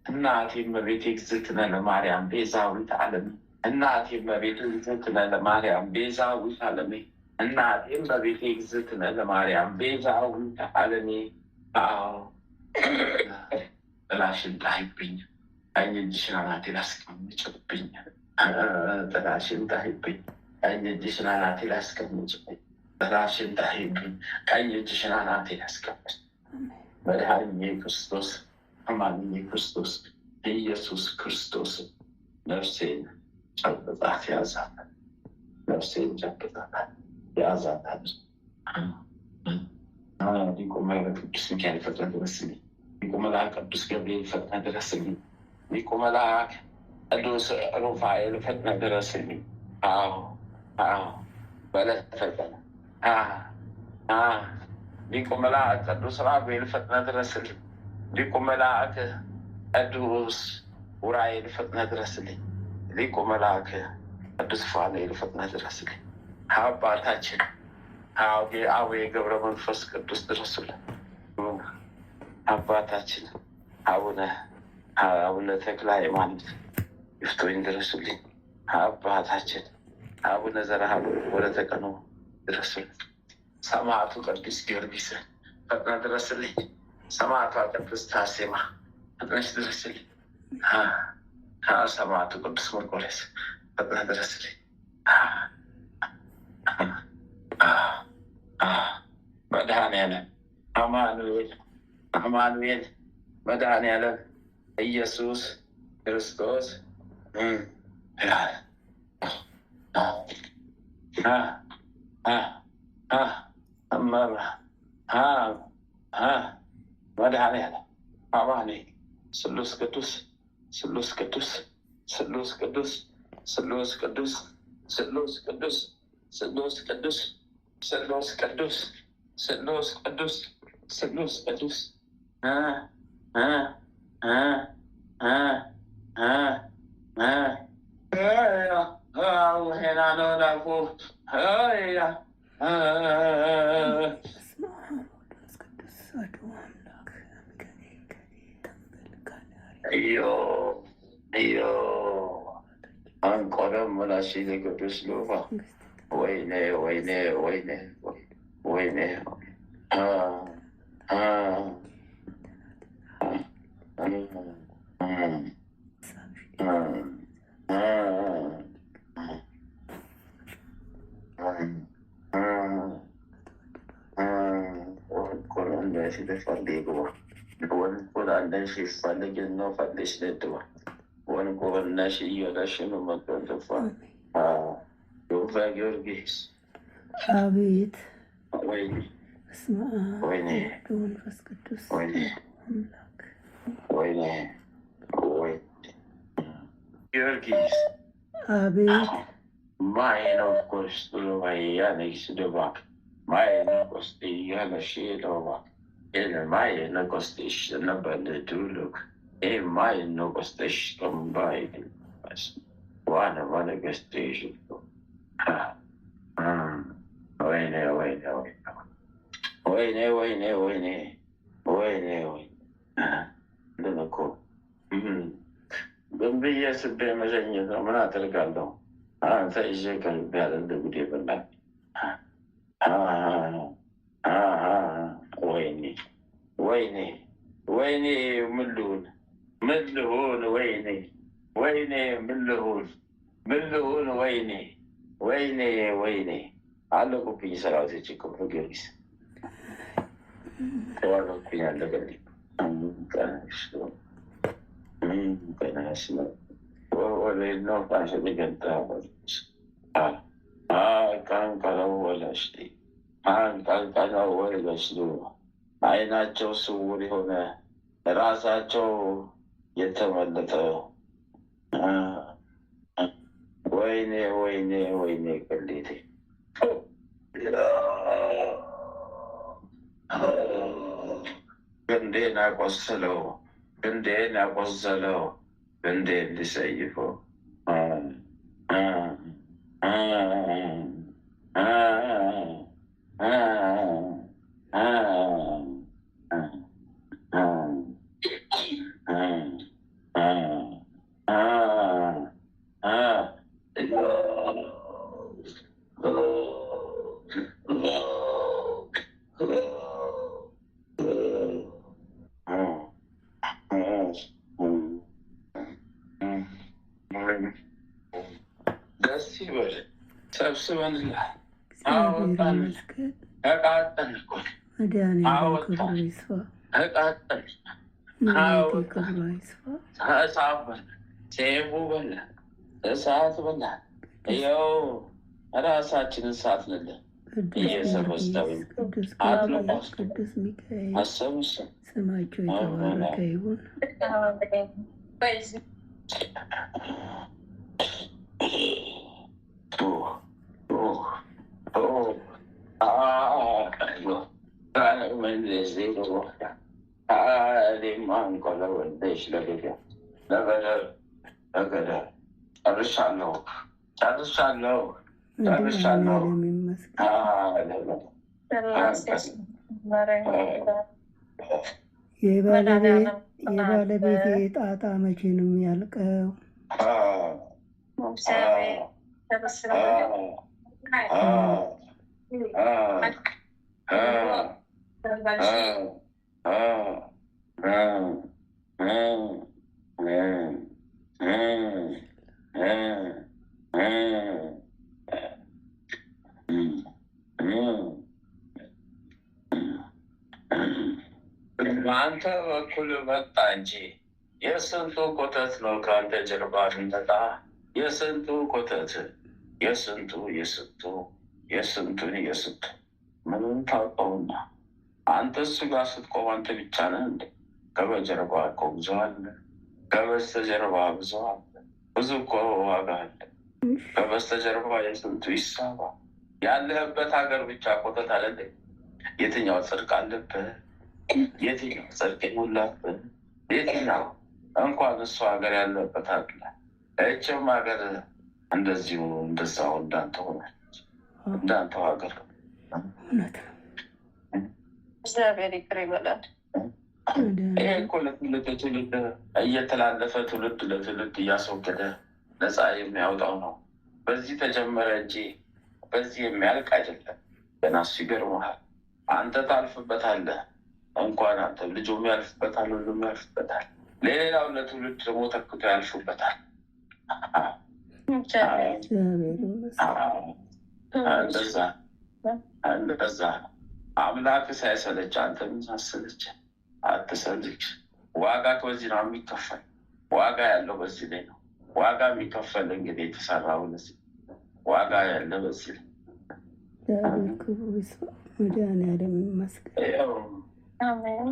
እናቴ እመቤቴ እግዝእትነ ለማርያም ቤዛዊተ ዓለም። እናቴ እመቤቴ እግዝእትነ ለማርያም ቤዛዊተ ዓለም። እናቴ እመቤቴ እግዝእትነ ለማርያም ቤዛዊተ ዓለም። ጥላሽን ጣይብኝ፣ ቀኝ እጅሽን አናቴ ላስቀምጭብኝ። ጥላሽን ጣይብኝ፣ ቀኝ እጅሽን አናቴ ላስቀምጭብኝ። ጥላሽን ጣይብኝ፣ ቀኝ እጅሽን አናቴ ላስቀምጭ። መድኃኒየ ክርስቶስ አማኑኤል ክርስቶስ ኢየሱስ ክርስቶስ ነፍሴን ጨብጣት ያዛት፣ ነፍሴን ጨብጣት ያዛታል። ሊቁ ቅዱስ ሚካኤል ፈጥነ ድረስልኝ። ሊቁ መልአክ ቅዱስ ገብርኤል ፈጥነ ድረስልኝ። ሊቁ መልአክ ቅዱስ ሩፋኤል ፈጥነ ድረስልኝ። በዕለተ ቀን ሊቁ መልአክ ቅዱስ ራጉኤል ፈጥነ ድረስልኝ። ሊቁ መልአክ ቅዱስ ኡራኤል ፈጥነህ ድረስልኝ። ሊቁ መልአክ ቅዱስ ፋኑኤል ፈጥነህ ድረስልኝ። አባታችን አቡነ ገብረ መንፈስ ቅዱስ ድረሱልን። አባታችን አቡነ ተክለ ሃይማኖት ይፍቱኝ ድረሱልኝ። አባታችን አቡነ ዘርአብሩክ ወለተ ቀኖ ድረሱልን። ሰማዕቱ ቅዱስ ጊዮርጊስ ፈጥነህ ድረስልኝ። ሰማዕቷ ቅድስት አርሴማ ፈጥነሽ ድረስልኝ። ሰማዕቱ ቅዱስ መርቆሬዎስ ፈጥነህ ድረስልኝ። መድኃኔዓለም አማኑኤል መድኃኔዓለም ኢየሱስ ክርስቶስ መድኃኔዓለም አማኑኤል ስሉስ ቅዱስ ስሉስ ቅዱስ ስሉስ ቅዱስ ስሉስ ቅዱስ ስሉስ ቅዱስ ስሉስ ቅዱስ ስሉስ ቅዱስ ስሉስ ቅዱስ ስሉስ ቅዱስ አንቆረም መላሽ ቅዱስ ሉባ ወይኔ ወይኔ ወይኔ ወይኔ ጊዮርጊስ አቤት ወይኔ በስመ አብ ወወልድ ወመንፈስ ቅዱስ አምላክ ወይኔ ጊዮርጊስ አቤት ማይኖ ኮስቱሎ ማያነሽ ደባክ ማይኖ ኮስቲ ያለሽ ደባክ ማይኖ ኮስቲሽ ነበለ ዱሉክ ማይኖ ኮስቲሽ ከምባይ ዋነ ገስቴሽ ወይኔ ወይኔ ወይኔ ወይኔ ወይኔ ወይኔ ወይ እንደነ እኮ ብዬ ስቤ መሸኘት ነው። ምን አደርጋለሁ? አንተ ይዤ ከልቤ ያለ እንደ ጉዴ በላኝ። ወይኔ ወይኔ ወይኔ ምን ልሁን ምን ልሁን? ወይኔ ወይኔ ምን ልሁን ምን ልሁን? ወይኔ ወይኔ ወይኔ አለቁብኝ። ሰራዊቶች ቅዱስ ጊዮርጊስ ተዋረኩኝ። አለቀልኝ። አይናቸው ስውር የሆነ ራሳቸው የተመለጠ ወይኔ ወይኔ ወይኔ ቅሌቴ ክንዴን አቆሰለው ክንዴን ያቆሰለው ክንዴን ሊሰይፈው ደስ ይበል። ሰብስበንላል። አወጣን። ተቃጠን እኮ መድኃኒዓለም ይስፋ። ተቃጠን። ክብሩ ይስፋ። ተሳበን። ሴቡ በላ፣ እሳት በላ። ይኸው ራሳችንን ሳትንልን እየሰበስታዊ ቅዱስ ሚካኤል አሰብስ ስማቸው የተባረከ ይሁን። ለገደል ለገደል ጨርሻለሁ ጨርሻለሁ ጨርሻለሁ። የባለቤት ጣጣ መቼ ነው የሚያልቀው? በአንተ በኩል መጣ እንጂ የስንቱ ኮተት ነው ከአንተ ጀርባ ሚመጣ። የስንቱ ኮተት የስንቱ የስንቱን የስንቱ ምንም ታውቀውና አንተ እሱ ጋር ስትቆም አንተ ብቻ ነህ እንዴ? ከበጀርባ እኮ ብዙ አለ። ከበስተጀርባ ብዙ አለ። ብዙ እኮ ዋጋ አለ ከበስተጀርባ። የስንቱ ይሳባ። ያለህበት ሀገር ብቻ ኮተት አለ። የትኛው ጽድቅ አለብህ? የትኛው ጽድቅ የሞላብህ? የትኛው እንኳን እሱ ሀገር ያለበት አለ። እችም ሀገር እንደዚሁ እንደዛው እንዳንተ ሆነች። እንዳንተው ሀገር እግዚአብሔር ይቅር ይበላል። ይሄ እኮ ለትውልድ ትውልድ እየተላለፈ ትውልድ ለትውልድ እያስወገደ ነፃ የሚያወጣው ነው። በዚህ ተጀመረ እንጂ በዚህ የሚያልቅ አይደለም። ገና እሱ ይገርመሃል። አንተ ታልፍበታለህ። እንኳን አንተ ልጁም ያልፍበታል፣ ሁሉም ያልፍበታል። ሌላው ለትውልድ ደግሞ ተክቶ ያልፉበታል። እንደዛ አምላክ ሳይሰለች አንተ ምን ሳሰለች? አትሰልች። ዋጋ በዚህ ነው የሚከፈል። ዋጋ ያለው በዚህ ላይ ነው። ዋጋ የሚከፈል እንግዲህ የተሰራው ለዚህ ዋጋ ያለ በዚህ ላይ ክብሩ ይስፋ። መድኃኒዓለም ይመስገን። አሜን።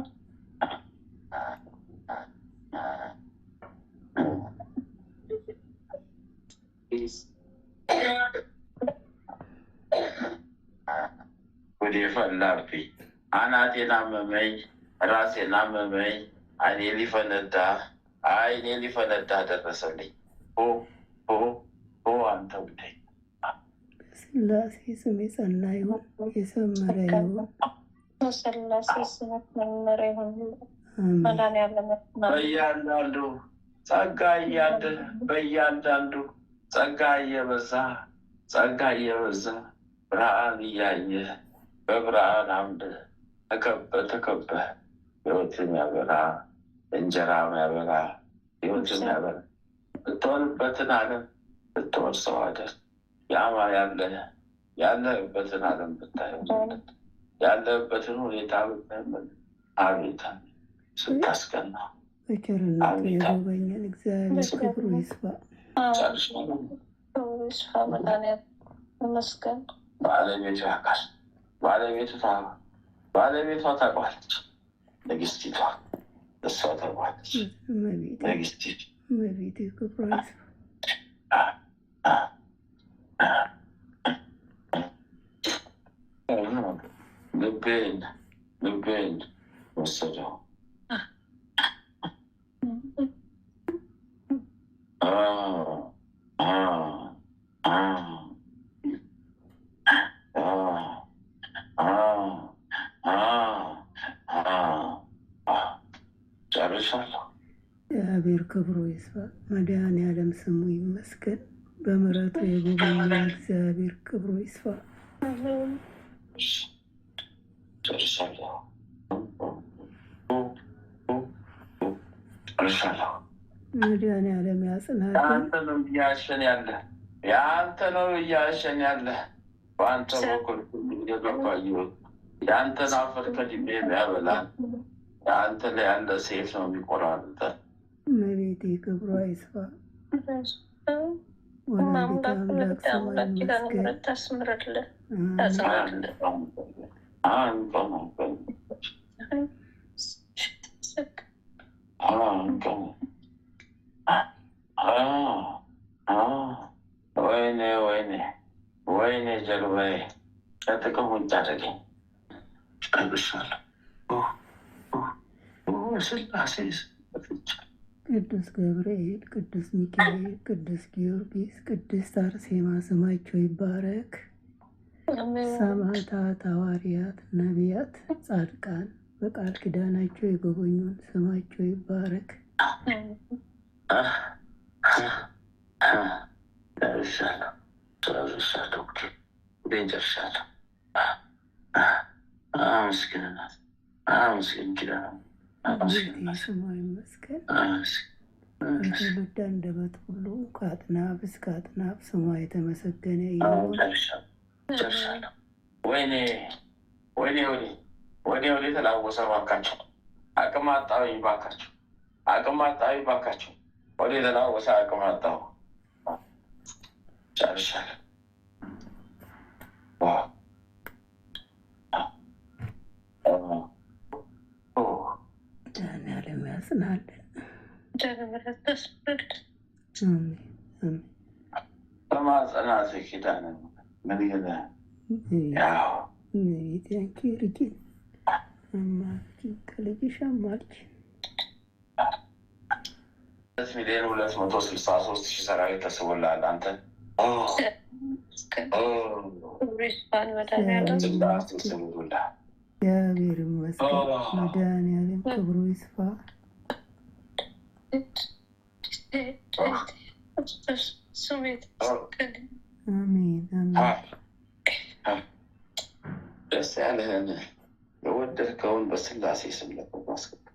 ወደ ፈላብኝ አናቴን አመመኝ፣ ራሴን አመመኝ፣ አይኔ ሊፈነዳ ደረሰልኝ። አንተ ጉዳይ ስላሴ ስም የጸና ይሁን፣ የሰመረ ይሁን። ስላሴ ስም የሰመረ ይሁን። በእያንዳንዱ ጸጋ እያደለ በእያንዳንዱ ጸጋ እየበዛ ብርሃን እያየ በብርሃን አምድ ተከበ ሕይወትን ያበራ እንጀራ ያበራ ሕይወትን ያበራ ብትሆንበትን ዓለም ብትወርሰው አደር ያማ ያለህበትን ዓለም ብታየው ያለህበትን ሁኔታ ብታየው አቤት ስታስቀና በቸርነቱ የጎበኘን እግዚአብሔር ክብሩ ይስፋ። ይመስገን። ባለቤቱ ያውቃል። ባለቤቷ ታውቃለች። ንግስቲቷ እሷ ታውቃለች። ንግስቲቱ እመቤቴ ክብሯ ይስፋ። ልቤን ወሰደው። ጨርሻለሁ። እግዚአብሔር ክብሩ ይስፋ። መድኃኒዓለም ስሙ ይመስገን። በምሕረቱ የጎበኘን እግዚአብሔር ክብሩ ይስፋ። ጨርሻለሁ። መድኃኒዓለም ያጽናልን። የአንተ ነው እያሸን ያለ በአንተ በኩል የገባየሁት የአንተን አፈር ከድሜ የሚያበላል የአንተ ላይ ያለ ሴፍ ነው የሚቆራርጠን። እመቤቴ ክብሯ ይስፋ። ወላዲተ አምላክ ስሟ ይመስገን። ወይኔ ጀርባዬ ከጥቅም ውጭ አደረገኝ። ጨርሻለሁ። ስላሴ ቅዱስ ገብርኤል፣ ቅዱስ ሚካኤል፣ ቅዱስ ጊዮርጊስ፣ ቅድስት አርሴማ ስማቸው ይባረክ። ሰማዕታት፣ ሐዋርያት፣ ነቢያት፣ ጻድቃን በቃል ኪዳናቸው የጎበኙን ስማቸው ይባረክ። ስሟ ይመስገን። የትውልድ አንደበት ሁሉ ከአጥናፍ እስከ አጥናፍ ስሟ የተመሰገነ ይሁን። ወይኔ ወይኔ ወይኔ ተላወሰ። ባካቸው አቅም አጣሁኝ፣ ባካቸው አቅም አጣሁኝ፣ ባካቸው ወደ ተላወሰ አቅም አጣሁ። ጨርሻለሁ። መድኃኒዓለም ያጽናልን። በማጽናት ኪዳነ ምሕረት ያው አንቺ ልጅን አማልጅ፣ ከልጅሽ አማልጅ። 2,263,000 ሰራዊት ተስቦልሃል አንተ። እግዚአብሔር ይመስገን። መድኃኒዓለም ክብሩ ይስፋ። አሜን አሜን። ደስ ያለህን የወደድከውን በስላሴ ስም ለማስገባ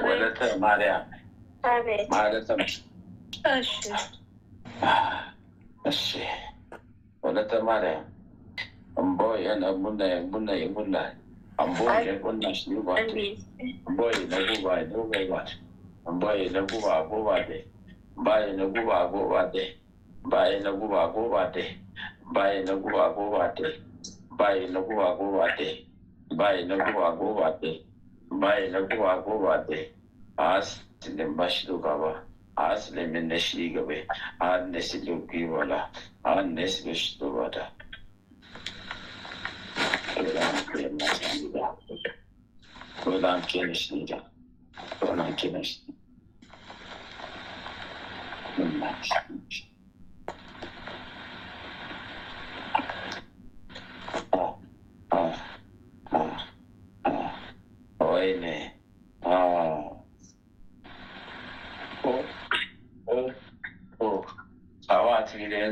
ወለተ ማርያም ማለትም እሺ፣ ወለተ ማርያም እምቦ የነቡና የቡና የቡላ እምቦ የቡናሽ ኒባቴ እምቦ የነቡባ የነቡባት እምቦ የነቡባ ጎባዴ ባይ ነጉባ ጎባዴ ባይ ነጉባ ጎባዴ ባይ ነጉባ ጎባዴ ባይ ነጉባ ጎባዴ ባይ ነጉባ ጎባዴ ባይ ነጉባ ጎባዴ አስልም ባሽሉ ጋባ አስልም ነሽ ይገበ አንስ ሉክ ይወላ አንስ ልሽቱ ወዳ ወላም ከነሽ ሊዳ ወላም ከነሽ ወይኔ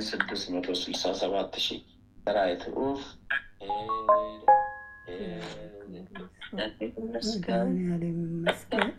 7,667,000 ሰራዊት መድኃኒዓለም ይመስገን።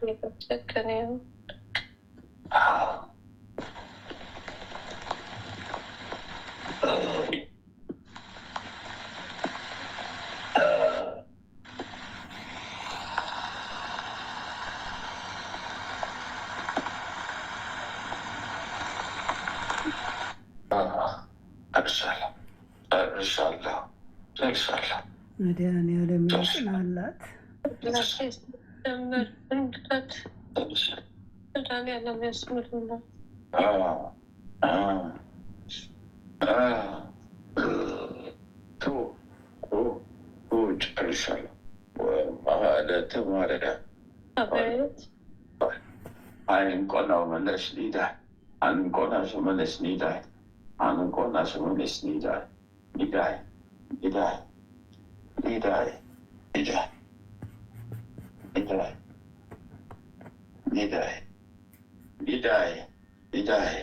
መድኃኒዓለም ያጽናላት። መድኃኒዓለም ያስምርላት። ጨርሻለሁ። ማለት ማረዳ አንቆናው መለስ ሊዳ አንቆናሱ መለስ ሊዳ አንቆናሱ መለስ ሊዳ ሊዳይ ሊዳይ ሊዳይ ሊዳይ ሊዳይ ሊዳይ ሊዳይ ሊዳይ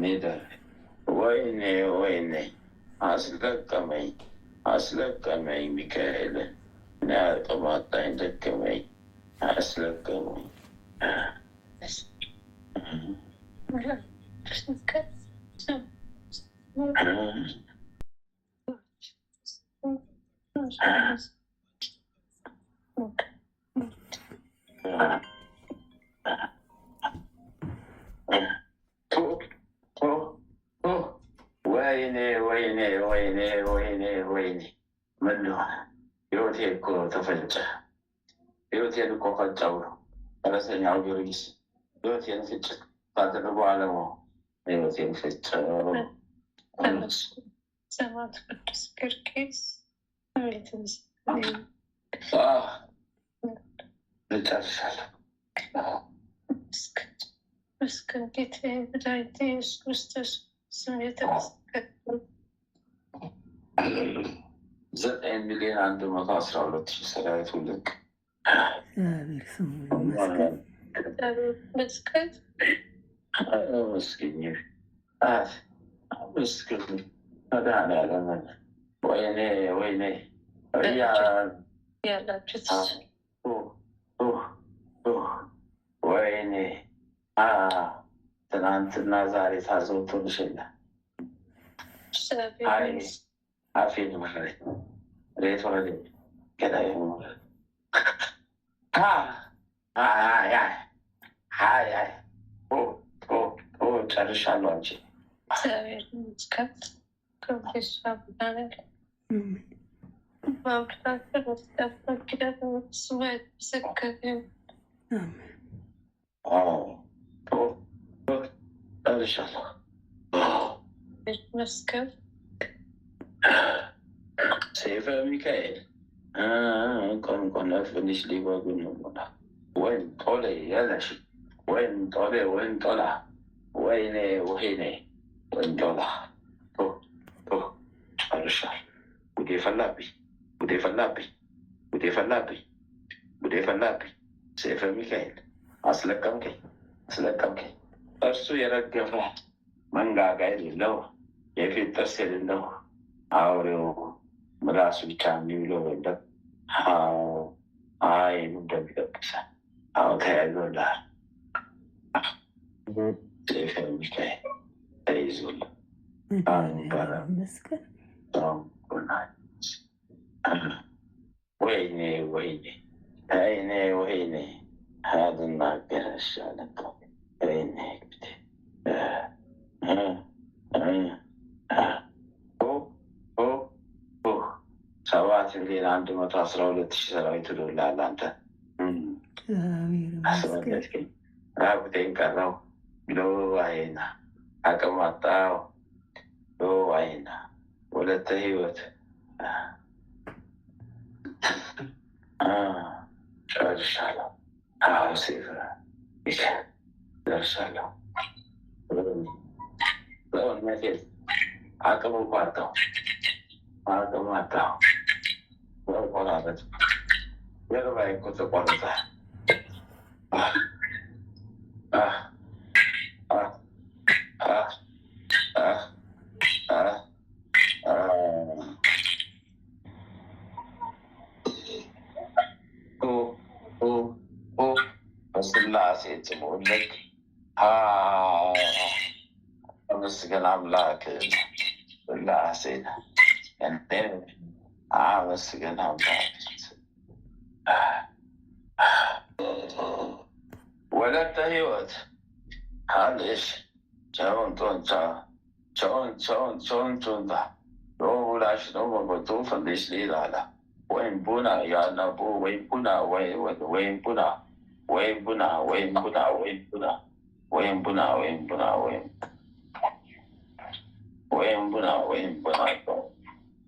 ሊዳይ ወይኔ ወይኔ አስለቀመኝ አስለቀመኝ ሚካኤል ያቅማጣኝ ደከመኝ አስለቀመኝ። ወይኔ ወይኔ ወይኔ ወይኔ ወይኔ ምን ሆነ? ህይወቴ እኮ ተፈጨ። ህይወቴን እኮ ፈጨው ፈረሰኛው ጊዮርጊስ ህይወቴን ፍጭት ታደርጉ አለሙ ሕይወቴን ፍጨው ሰማዕቱ ቅዱስ ጊዮርጊስ ልጨርሻለሁ። መስቀል ጌታዬ መድኃኒቴ ኢየሱስ ክርስቶስ ስም የተመሰገነ 9,112,000 ሰራዊት ልክ እግዚአብሔር ስሙ ይመስገን። መስቀል መስገኝ መስገኝ መድኃኒዓለምን ወይኔ ወይኔ ያላችሁት ወይኔ ትናንትና ዛሬ ታዘውቶልሽላ አፌን መሬት ሬት ወረደ ገዳይ ጨርሻለሁ። አንቺ እግዚአብሔር ይመስገን። ከቤሳ ብናነግ ማምለካከል ወስዳፈኪዳት ስማ የተመሰገነ ጨርሻለሁ። መስቀል ሰይፈ ሚካኤል ቆንቆነፍ ትንሽ ሊወጉን ነው ወይም ጦሌ ያለሽ ወይም ጦሌ ወይም ጦላ ወይኔ ወይኔ ወይም ጦላ ጨርሻለሁ። ጉዴ ፈላብኝ ጉዴ ፈላብኝ ጉዴ ፈላብኝ ጉዴ ፈላብኝ። ሰይፈ ሚካኤል አስለቀምከኝ አስለቀምከኝ። እርሱ የረገፈ መንጋጋ የሌለው የፊት ጥርስ የሌለው አውሬው ምላሱ ብቻ የሚውለው የለም። አይኑ እንደሚጠብሳል። አሁን ተያይዞልሃል። ሰይፈ ሚካኤል ተይዞልህ ይመስገን። ወይኔ ወይኔ ወይኔ ወይኔ አልናገር አለቀ። ወይኔ ሰባት ሚሊዮን 112,000 ሰራዊት ዶላል። አንተ ራቁቴን ቀረው ሎ አይና አቅም አጣው ሎ አይና ወለተ ህይወት ጨርሻለሁ። ሴፍ ደርሻለሁ። ሰውነቴ አቅም እኮ አጣሁ አቅም አጣሁ። ቆራረጥ ጀርባዬ እኮ ተቆረጠ። በስላሴ ጽሞልክ አመስገን አምላክ ስላሴ አመስገን አምላክ ወለተ ህይወት አለሽ ቸውን ጦንቻ ቸውን ጮንታ ሎቡላሽ ነው መጎቱ ፈንዴሽ ሌላላ ወይም ቡና ያናቡ ወይም ቡና ወይም ቡና ወይም ቡና ወይም ቡና ወይም ቡና ወይም ቡና ወይም ቡና ወይም ቡና ወይም ቡና ወይም ቡና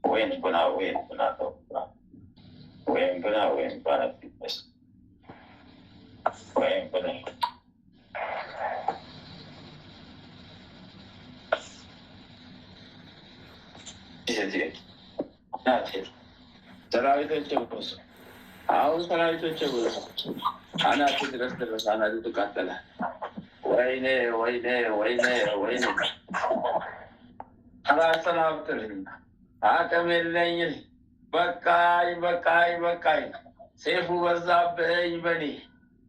ወይም ቡና ወይም ቡና ወይም ቡና ወይም ቡና ሰራዊቶች ብዙ አሁን ሰራዊቶች ብዙ አናቱ ድረስ ድረስ አናቱ ተቃጠለ። ወይኔ ወይኔ ወይኔ ወይኔ አላሰናብትልኝ አቅም የለኝም። በቃኝ በቃኝ በቃኝ። ሴፉ በዛብኝ በኔ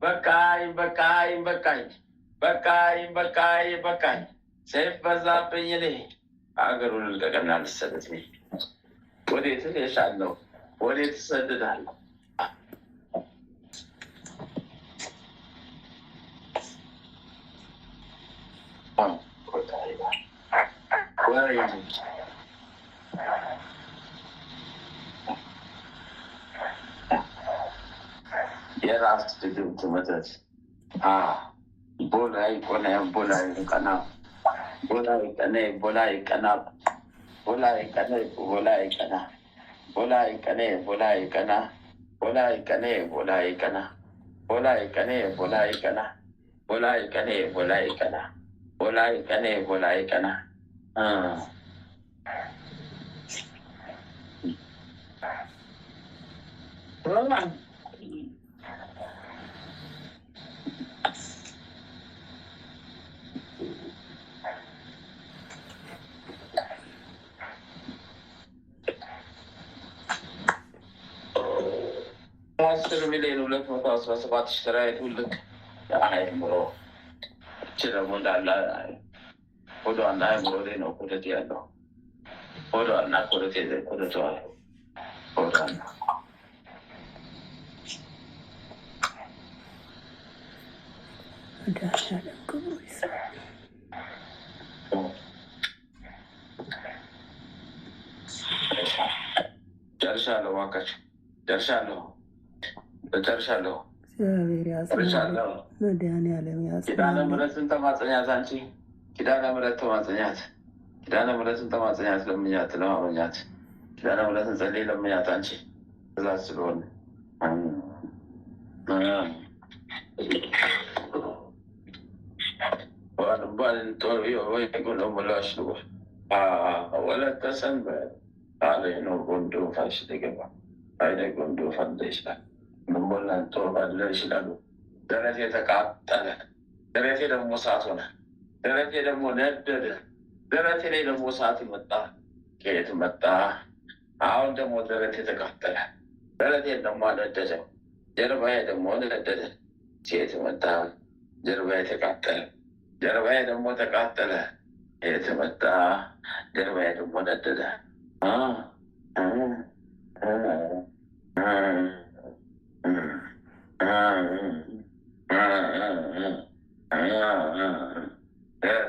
በቃኝ በቃኝ በቃኝ በቃኝ በቃኝ በቃኝ። ሴፍ በዛብኝ እኔ አገሩን ልቀቅና ልሰደድ ነኝ። ወዴት እሄዳለሁ? ወዴት እሰደዳለሁ? የራስ ድግምት መተት ቦላይ ቆና ቦላይ ቀና Bolai kane, bolai kana, bolai kane, bolai kana, bolai kane, bolai kana, bolai kane, bolai kana, bolai kane, bolai kana, bolai kane, bolai kana, bolai kane, bolai kana. Ah. አስር ሚሊዮን 217 ሺህ ተራይቱልክ አይምሮ እች ደግሞ እንዳለ ሆዷና አይምሮ ላይ ነው ኩደት ያለው ሆዷና ኩደት ኩደቷ ሆዷና መድኃኒዓለም ክብሩ ይስፋ። ጨርሻለሁ። እባካችሁ ጨርሻለሁ። ጨርሻለሁ። እግዚአብሔር ያጽናል። መድኃኒዓለም ያጽናል። ኪዳነ ምሕረትን ተማጸኛት። አንቺ ኪዳነ ምሕረት ተማጸኛት። ኪዳነ ምሕረትን ተማጸኛት። ለምኛት፣ ለማመኛት ኪዳነ ምሕረትን ጸልይ፣ ለምኛት። አንቺ ትእዛዝ ስለሆነ ወለተ ሰንበት አለ ነው ጎንዶ ፋሽ ገባ አይነ ጎንዶ ፈንደ ይችላል ምንቦላን ጦር ባለ ይችላሉ። ደረቴ ተቃጠለ። ደረቴ ደግሞ እሳት ሆነ። ደረቴ ደግሞ ነደደ። ደረቴ ላይ ደግሞ እሳት መጣ። ከየት መጣ? አሁን ደግሞ ደረቴ ተቃጠለ። ደረቴን ደግሞ ነደደ። ጀርባዬ ደግሞ ነደደ። ከየት መጣ? ጀርባዬ ተቃጠለ። ጀርባዬ ደግሞ ተቃጠለ። ከየት መጣ? ጀርባዬ ደግሞ ነደደ።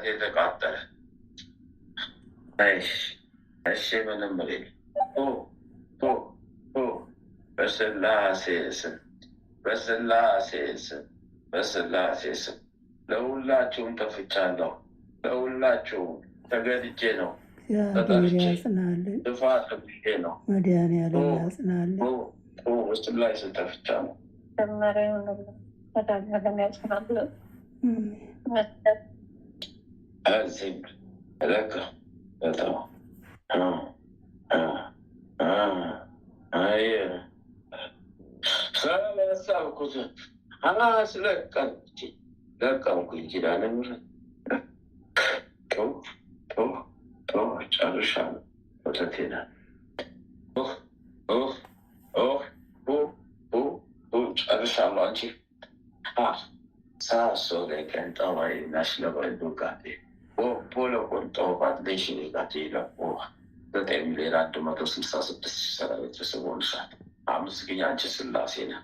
የተቃጠለ እሺ፣ ምንም በስላሴ ስም በስላሴ ስም በስላሴ ስም ለሁላችሁም ተፍቻለሁ። ለሁላችሁም ተገድጄ ነው። እግዚአብሔር ያጽናልን። ጥፋት ተብዬ ነው። መድኃኒዓለም ያጽናልን። ውስጥ ላይ ስተፍቻ ነው። መድኃኒዓለም ያጽናልን። እዚህም ለካ በጣም ሰበሰብኩት አስለቀምኩ ለቀምኩኝ። ኪዳነ ምሕረት ጨርሻለሁ። ወተቴና ጨርሻለሁ። አንቺ ሳሶ ላይ ቀንጠባይ ናሽለባይ ዱጋቴ ቦሎ ቆንጦ ባለሽ ጋቴ ለቆ 9,166,000 ሰራዊት ተሰቦልሻል። አመስግኝ አንቺ ስላሴ ነህ።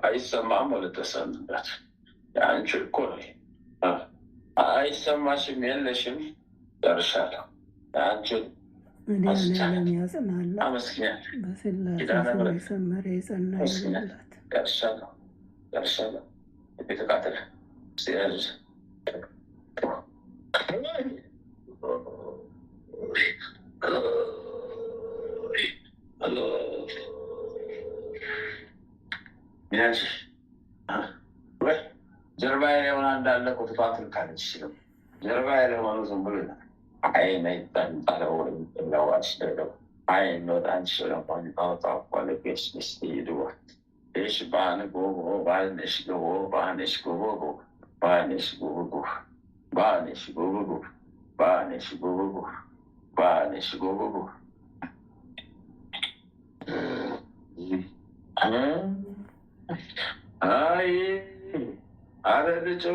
አይሰማም ወለተ ሰንበት የአንቺ እኮ ነው። አይሰማሽም፣ የለሽም። ጨርሻለሁ። የአንቺን መድኃኒዓለም ያጽናል። አመስግኛል። በስላሴ ስም የሰመረ የጸና ይሁንላት። ጨርሻለሁ። ጨርሻለሁ። የተቃጠለ ሲያዝ ጀርባዬ ላይ ሆና እንዳለ ቁጥቷን ትልካለች። ይችላል ጀርባዬ ላይ ሆኖ ዝም ብሎ አይነጠንጠለዋች ደለው አይኖጣን ሽለሆን ታውጣቋለ ቤስስ ይድዋል ሽ ባን ጎቦ ባነሽ ጎቦ ባነሽ ጎቦጎ ባነሽ ጎቦጎ ባነሽ ጎቦጎ ባነሽ ጎቦጎ ባነሽ ጎቦጎ አይ አረልጮ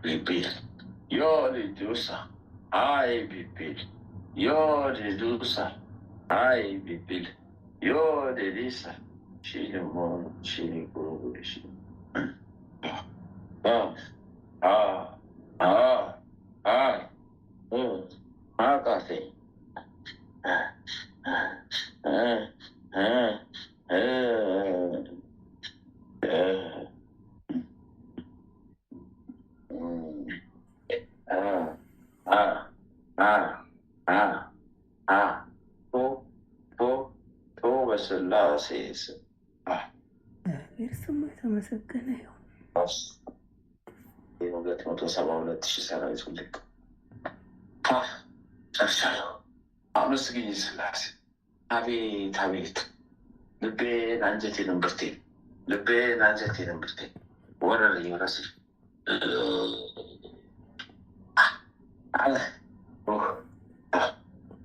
ቢቢል ዮሊዱሳ አይ ቢቢል ዮሊዱሳ አይ ቢቢል ዮሊዲሳ ሽልሞ ሽሊጎሽ አቃቴ በስላሴ ስም እግዚአብሔር ስሙ የተመሰገነ ይሁን። 272,000 ሰራዊት ልክ ጨርሻለሁ። አመስግኝ ስላሴ። አቤት አቤት፣ ልቤን አንጀቴን ብርቴ፣ ልቤን አንጀቴን ብርቴ ወረረኝ ረስል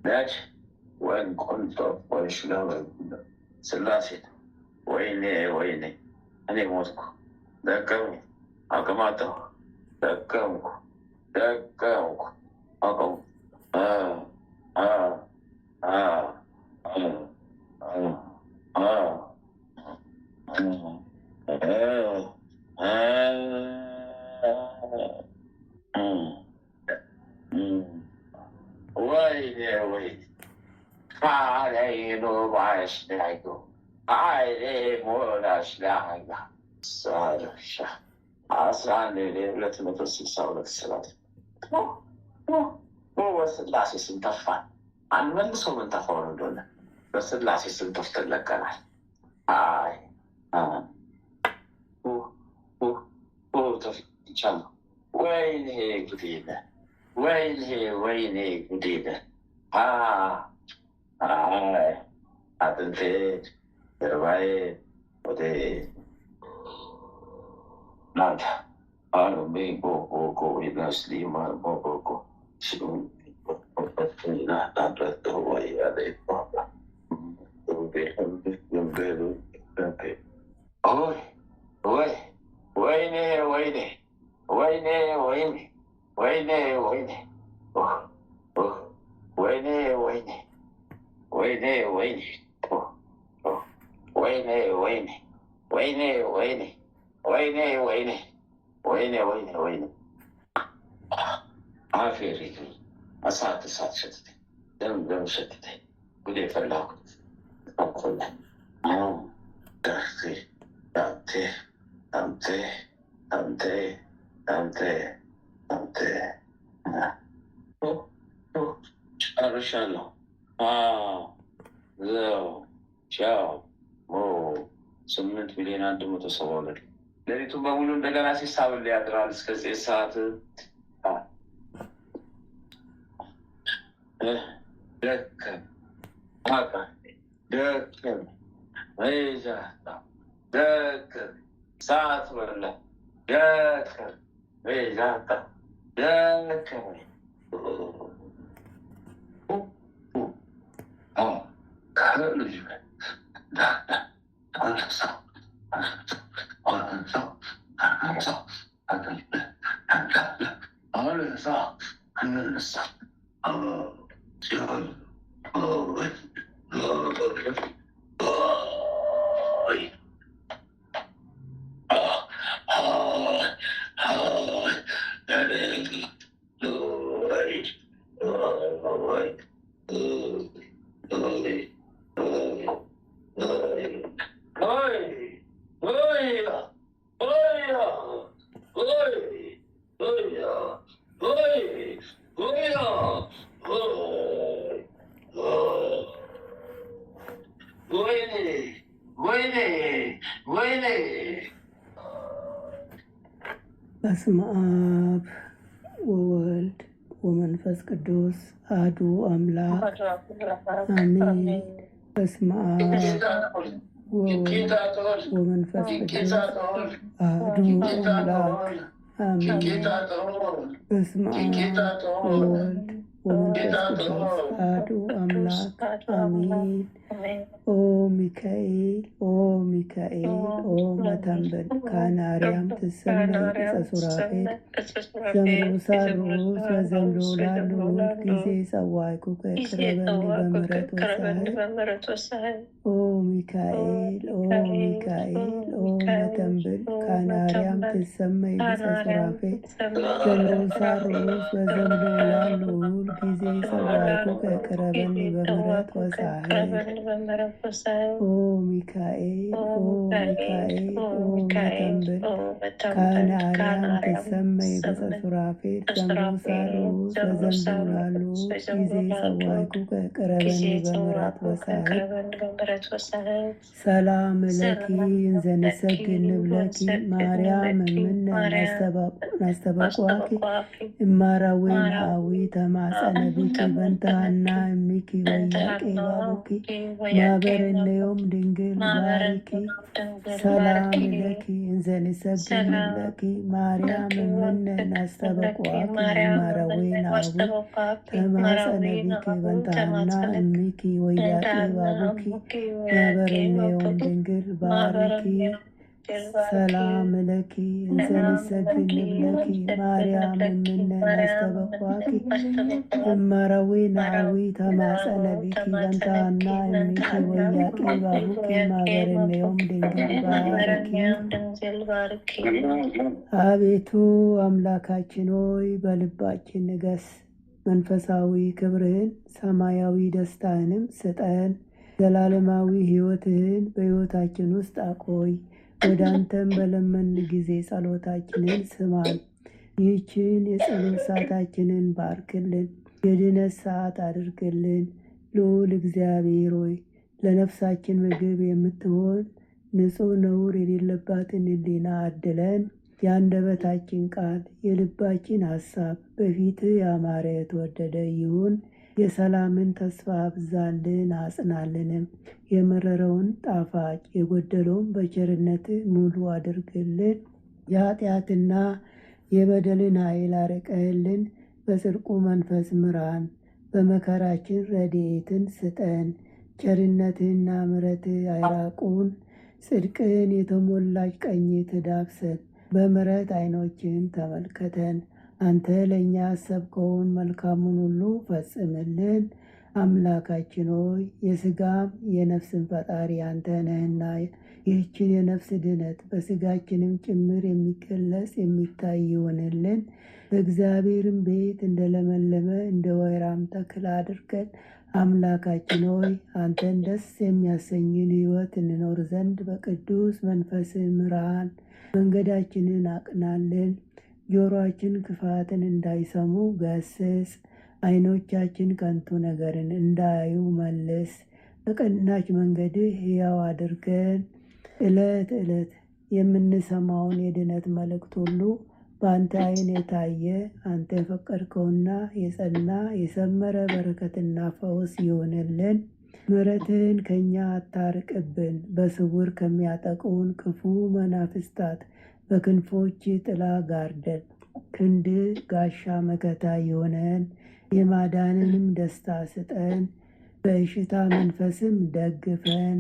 ነች ወይም ቆንጦ ወይ ሽለ ስላሴ ወይኔ ወይኔ፣ እኔ ሞትኩ፣ ደከምኩ፣ አቅማጠሁ፣ ደከምኩ፣ ደከምኩ፣ አቅሙ ወይኔ ወይኔ ካለይኑ ባሽላዩ አይኔ ሞላሽላጋ ሳሻ 11,262 ስላት በስላሴ ስም ተፋን። አንመልሶ ምን ተፋውን እንደሆነ በስላሴ ስም ተፍተለቀናል። አይ ተፍቻለሁ። ወይኔ ጉዴ ነህ፣ ወይኔ ወይኔ ጉዴ ነህ። አጥንቴ፣ ጀርባዬ፣ ወደ ናንተ አሉሜ ጎጎጎ ይመስሊ ጎጎጎ ወይኔ ወይኔ ወይኔ ወይኔ ወይኔ ወይኔ ወይኔ ወይኔ ወይኔ ወይኔ ወይኔ ወይኔ ወይኔ ወይኔ ወይኔ ወይኔ ወይኔ ወይኔ ወይኔ አፌሪ እሳት እሳት ሸትተኝ፣ ደም ደም ሸትተኝ፣ ጉዴ ፈላኩት አኮላ ዳርቴ ዳምቴ ዳምቴ ዳምቴ ዳምቴ ዳምቴ ጨርሻለሁ። ዘው ቻው 8,172,000 ሌሊቱን በሙሉ እንደገና ሲሳብል ያድራል እስከዚህ ሰዓት። ደከም ደከም ደከም ሰዓት በላ ደከም ደከም ከልጅ በስመ አብ ወወልድ ወመንፈስ ቅዱስ አሐዱ አምላክ አሜን። በስመ አብ ወወልድ ወመንፈስ ቅዱስ አሐዱ አምላክ አሜን። በስመ አብ ወወልድ ወመንፈስ ቅዱስ አሐዱ አምላክ አሜን። ኦ ሚካኤል ኦ ሚካኤል ኦ መተንብል ካናርያም ትሰመይ ጸሱራፌል ዘምሮ ሳሩስ ወዘምሮ ላሉ ጊዜ ሰዋይኩ ቅረበኒ በምሕረት ወሳይ ኦ ሚካኤል ኦ ሚካኤል ኦ መተንብል ካናርያም ትሰመይ ጸሱራፌል ዘምሮ ሳሩስ ወዘምሮ ላሉ ጊዜ ጸዋዕኩከ ቅረበኒ በምሕረት ወሳህል ኦ ሚካኤል ኦ ሚካኤል ኦ መተንብል ካህነ አርያም ትሰመይ በጸሱራፌል ዘምቡሳሩ በዘንብላሉ ጊዜ ጸዋዕኩከ ቅረበኒ በምሕረት ወሳህል ሰላም ለኪ እንዘንሰግድ ንብለኪ ማርያም እምነ ናስተበቋኪ እማራዊ ናዊ ተማጸነ ቢኪ በንታና እሚኪ ወያቄ ባቡኪ ማበረነዮም ድንግል ባሪኪ ሰላም ለኪ እንዘንሰግድ ንብለኪ ማርያም እምነ ናስተበቋኪ እማራዊ ናዊ ተማጸነ ቢኪ በንታና እሚኪ ወያቄ ባቡኪ ማበረነዮም ድንግል ባሪኪ ሰላም ለኪ እንዘንሰግድ ንብለኪ ማርያም እምነ ናስተበቋኪ እማራዊ ናዊ ተማጸነ ቢኪ በንታና እሚኪ ወያቄ ባቡኪ ማበረነዮም ድንግል ባርኪ። አቤቱ አምላካችን ሆይ በልባችን ንገስ፣ መንፈሳዊ ክብርህን ሰማያዊ ደስታህንም ስጠን። ዘላለማዊ ሕይወትህን በሕይወታችን ውስጥ አቆይ። ወደ አንተም በለመን ጊዜ ጸሎታችንን ስማን። ይህችን የጸሎት ሰዓታችንን ባርክልን፣ የድነት ሰዓት አድርግልን። ልዑል እግዚአብሔር ሆይ ለነፍሳችን ምግብ የምትሆን ንጹሕ ነውር የሌለባትን ሕሊና አድለን። የአንደበታችን ቃል የልባችን ሐሳብ በፊትህ ያማረ የተወደደ ይሁን። የሰላምን ተስፋ አብዛልን አጽናልንም። የመረረውን ጣፋጭ የጎደለውን በቸርነትህ ሙሉ አድርግልን። የኃጢአትና የበደልን ኃይል አርቀህልን በጽድቁ መንፈስ ምራን። በመከራችን ረድኤትን ስጠን። ቸርነትህና ምሕረትህ አይራቁን። ጽድቅን የተሞላች ቀኝህ ትዳብሰን። በምሕረት ዓይኖችህም ተመልከተን። አንተ ለእኛ ያሰብከውን መልካሙን ሁሉ ፈጽምልን። አምላካችን ሆይ የሥጋም የነፍስን ፈጣሪ አንተ ነህና ይህችን የነፍስ ድነት በሥጋችንም ጭምር የሚገለጽ የሚታይ ይሆንልን። በእግዚአብሔርም ቤት እንደለመለመ እንደ ወይራም ተክል አድርገን አምላካችን ሆይ አንተን ደስ የሚያሰኝን ሕይወት እንኖር ዘንድ በቅዱስ መንፈስ ምራን። መንገዳችንን አቅናልን። ጆሮአችን ክፋትን እንዳይሰሙ ገስጽ። ዓይኖቻችን ከንቱ ነገርን እንዳያዩ መልስ። በቀናች መንገድህ ሕያው አድርገን። ዕለት ዕለት የምንሰማውን የድነት መልእክት ሁሉ በአንተ ዓይን የታየ አንተ የፈቀድከውና የጸና የሰመረ በረከትና ፈውስ ይሆንልን። ምሕረትህን ከእኛ አታርቅብን። በስውር ከሚያጠቁን ክፉ መናፍስታት በክንፎች ጥላ ጋርደን። ክንድ ጋሻ መከታ ይሆነን። የማዳንንም ደስታ ስጠን። በእሽታ መንፈስም ደግፈን።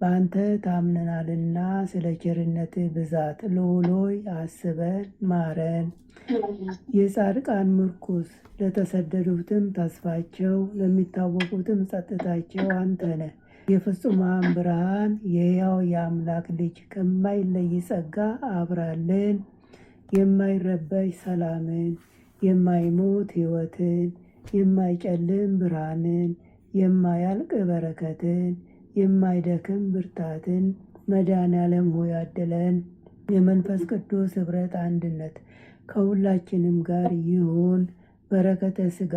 በአንተ ታምነናልና ስለ ቸርነትህ ብዛት ልዑል ሆይ አስበን ማረን። የጻድቃን ምርኩስ ለተሰደዱትም ተስፋቸው ለሚታወቁትም ጸጥታቸው አንተ ነህ። የፍጹማን ብርሃን የሕያው የአምላክ ልጅ ከማይለይ ጸጋ አብራልን። የማይረበሽ ሰላምን፣ የማይሞት ሕይወትን፣ የማይጨልም ብርሃንን፣ የማያልቅ በረከትን፣ የማይደክም ብርታትን መድኃኔዓለም ሆይ አድለን። የመንፈስ ቅዱስ ኅብረት አንድነት ከሁላችንም ጋር ይሁን። በረከተ ሥጋ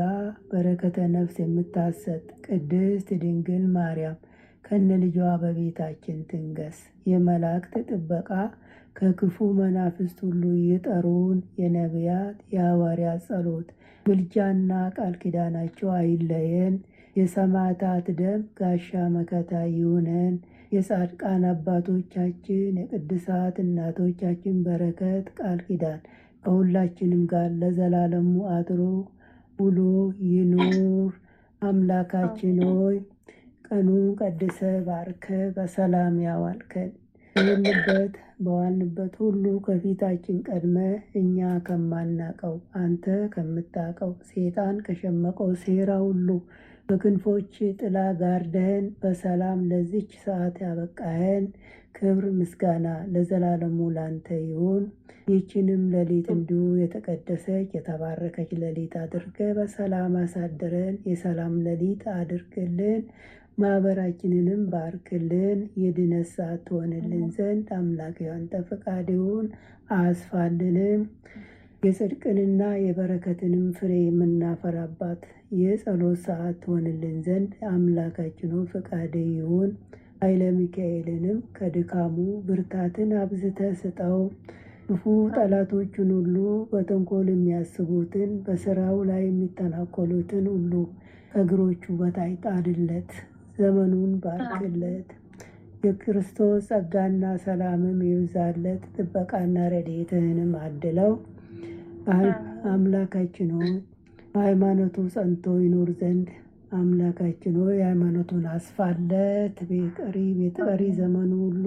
በረከተ ነፍስ የምታሰጥ ቅድስት ድንግል ማርያም ከነ ልጇ በቤታችን ትንገስ። የመላእክት ጥበቃ ከክፉ መናፍስት ሁሉ ይጠሩን። የነቢያት የሐዋርያት ጸሎት ምልጃና ቃል ኪዳናቸው አይለየን። የሰማዕታት ደም ጋሻ መከታ ይሁነን። የጻድቃን አባቶቻችን የቅድሳት እናቶቻችን በረከት ቃል ኪዳን ከሁላችንም ጋር ለዘላለሙ አድሮ ውሎ ይኑር። አምላካችን ሆይ ቀኑን ቀድሰ ባርከ በሰላም ያዋልከን። በዋልንበት ሁሉ ከፊታችን ቀድመ እኛ ከማናቀው አንተ ከምታቀው ሴጣን ከሸመቀው ሴራ ሁሉ በክንፎች ጥላ ጋርደህን በሰላም ለዚች ሰዓት ያበቃህን ክብር ምስጋና ለዘላለሙ ላንተ ይሁን። ይህችንም ሌሊት እንዲሁ የተቀደሰች የተባረከች ሌሊት አድርገ በሰላም አሳድረን የሰላም ሌሊት አድርግልን። ማህበራችንንም ባርክልን። የድነት ሰዓት ትሆንልን ዘንድ አምላክ ያንተ ፈቃድ ይሁን። አስፋልንም የጽድቅንና የበረከትንም ፍሬ የምናፈራባት የጸሎት ሰዓት ትሆንልን ዘንድ አምላካችን ፈቃድ ይሁን። ኃይለ ሚካኤልንም ከድካሙ ብርታትን አብዝተ ስጠው። ክፉ ጠላቶቹን ሁሉ በተንኮል የሚያስቡትን በስራው ላይ የሚተናኮሉትን ሁሉ ከእግሮቹ በታች ጣልለት። ዘመኑን ባርክለት። የክርስቶስ ጸጋና ሰላምም ይብዛለት። ጥበቃና ረድኤትህንም አድለው። አምላካችን ሆይ በሃይማኖቱ ጸንቶ ይኖር ዘንድ አምላካችን ሆይ ሃይማኖቱን አስፋለት። ቀሪ ዘመኑ ሁሉ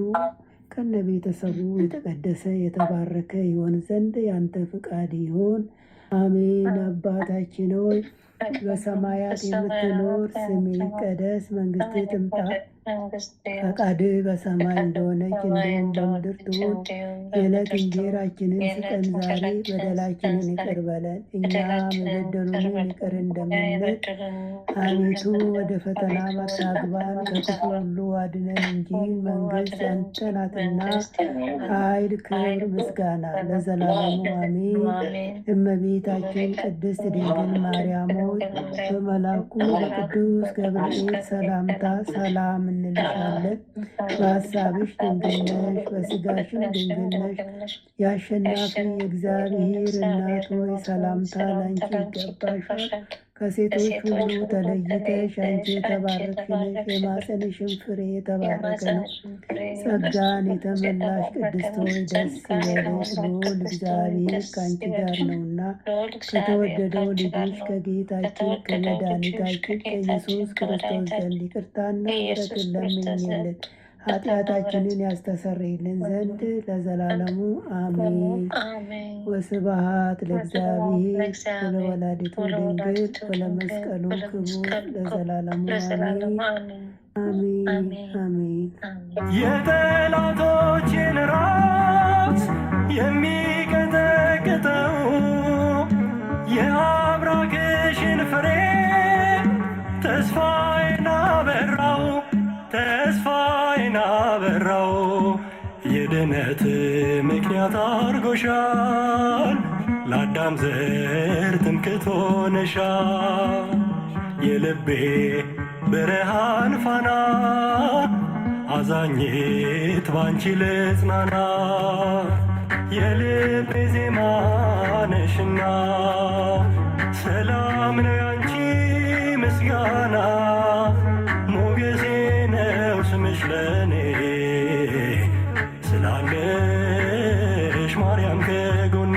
ከነ ቤተሰቡ የተቀደሰ የተባረከ ይሆን ዘንድ ያንተ ፍቃድ ይሆን። አሜን። አባታችን ሆይ በሰማያት የምትኖር ስምህ ይቀደስ፣ መንግስትህ ትምጣ፣ ፈቃድህ በሰማይ እንደሆነች እንዲሁም በምድር ትሁን። የዕለት እንጀራችንን ስጠን ዛሬ፣ በደላችንን ይቅር በለን እኛም የበደሉንን ይቅር እንደምንል። አቤቱ ወደ ፈተና አታግባን፣ ከክፉ ሁሉ አድነን እንጂ መንግስት ያንተ ናትና፣ ኃይል፣ ክብር፣ ምስጋና ለዘላለሙ አሜን። እመቤታችን ቅድስት ድንግል ማርያም ሆይ በመልአኩ በቅዱስ ገብርኤል ሰላምታ ሰላም እንልሻለን። በሀሳብሽ ድንግል ነሽ፣ በስጋሽም ድንግል ነሽ። የአሸናፊ የእግዚአብሔር እናት ሆይ ሰላምታ ላንቺ ይገባሻል። ከሴቶች ሁሉ ተለይተሽ አንቺ የተባረክሽ ነሽ፣ የማኅፀንሽም ፍሬ የተባረከ ነው። ጸጋን የተመላሽ ቅድስት ሆይ ደስ ይበልሽ፣ ልዑል እግዚአብሔር ከአንቺ ጋር ነውና ከተወደደው ልጅሽ ከጌታችን ከመድኃኒታችን ከኢየሱስ ክርስቶስ ዘንድ ይቅርታና ምሕረትን ለምኝልን ኃጢአታችንን ያስተሰርይልን ዘንድ ለዘላለሙ አሜን። ወስብሐት ለእግዚአብሔር ወለወላዲቱ ድንግል ወለመስቀሉ ክቡር ለዘላለሙ አሜን አሜን። የጠላቶችን ራስ የሚቀጠቅጠው የአብራክሽን ፍሬ ተስፋዬን አበራው ተስፋዬን አበራው። የድነት ምክንያት አርጎሻል፣ ለአዳም ዘር ትምክህት ሆነሻል። የልቤ ብርሃን ፋና አዛኝት ባንቺ ልጽናና። የልቤ ዜማ ነሽና ሰላም ነው ያንቺ ምስጋና። ሞገሴ ነው ስምሽ ለኔ ስላለሽ ማርያም ከጎኔ።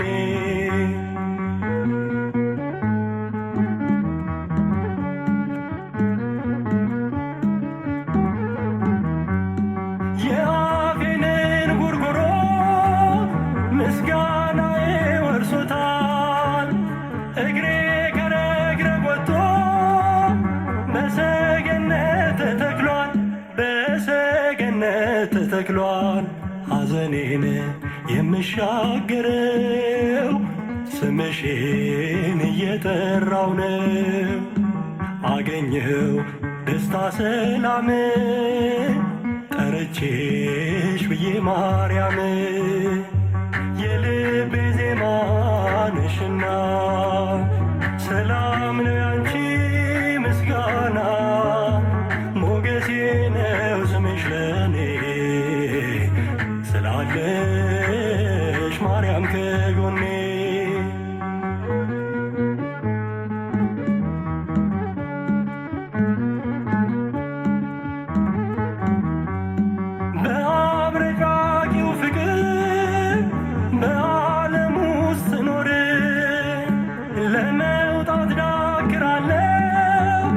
የአፌንን ጉርጉሮ ምስጋናዬ ወርሶታል። እግሬ ከረግረግ ወጥቶ በሰገነት ተተክሏል በሰገነት ተተክሏል። ሐዘኔን የምሻገረው ስምሽን እየጠራው ነው። አገኘው ደስታ ሰላም ጠርቼሽ ብዬ ማርያም። የልቤ ዜማ ነሽና ሰላም ነው ያንቺ ምስጋና። ሞገሴ ነው ስምሽ ለኔ ስላለሽ ማርያም ከጎኔ። በአብረቃቂው ፍቅር በዓለም ውስጥ ኖር ለመውጣት ዳክራለሁ።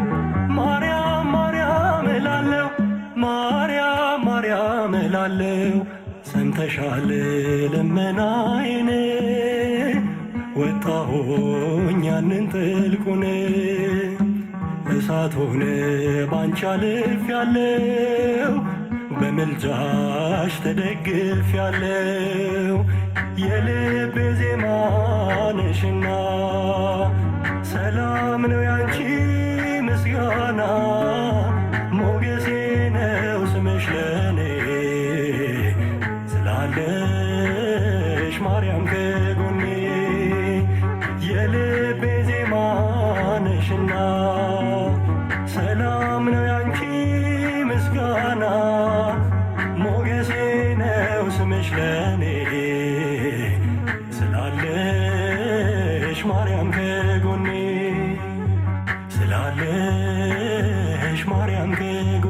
ማርያም ማርያም እላለሁ ማርያም ማርያም እላለሁ። ሰምተሻል ልመናዬን ወጣሁኝ ያንን ጥልቁን። እሳት ሆነ ባንቺ አልፌያለሁ በምልጃሽ ተደግፍ ያለው የልቤ ዜማ ነሽና ሰላም ነው ያንቺ ምስጋና ሞገሴ ነው ስምሽ ለኔ ስላለሽ ማርያም ከጎኔ የልቤ ዜማ ነሽና ሰላም ነው ያንቺ ምስጋና ሞገሴ ነው ስምሽ ለኔ ስላለሽ ማርያም ከጎኔ ስላለሽ ማርያም ከጎኔ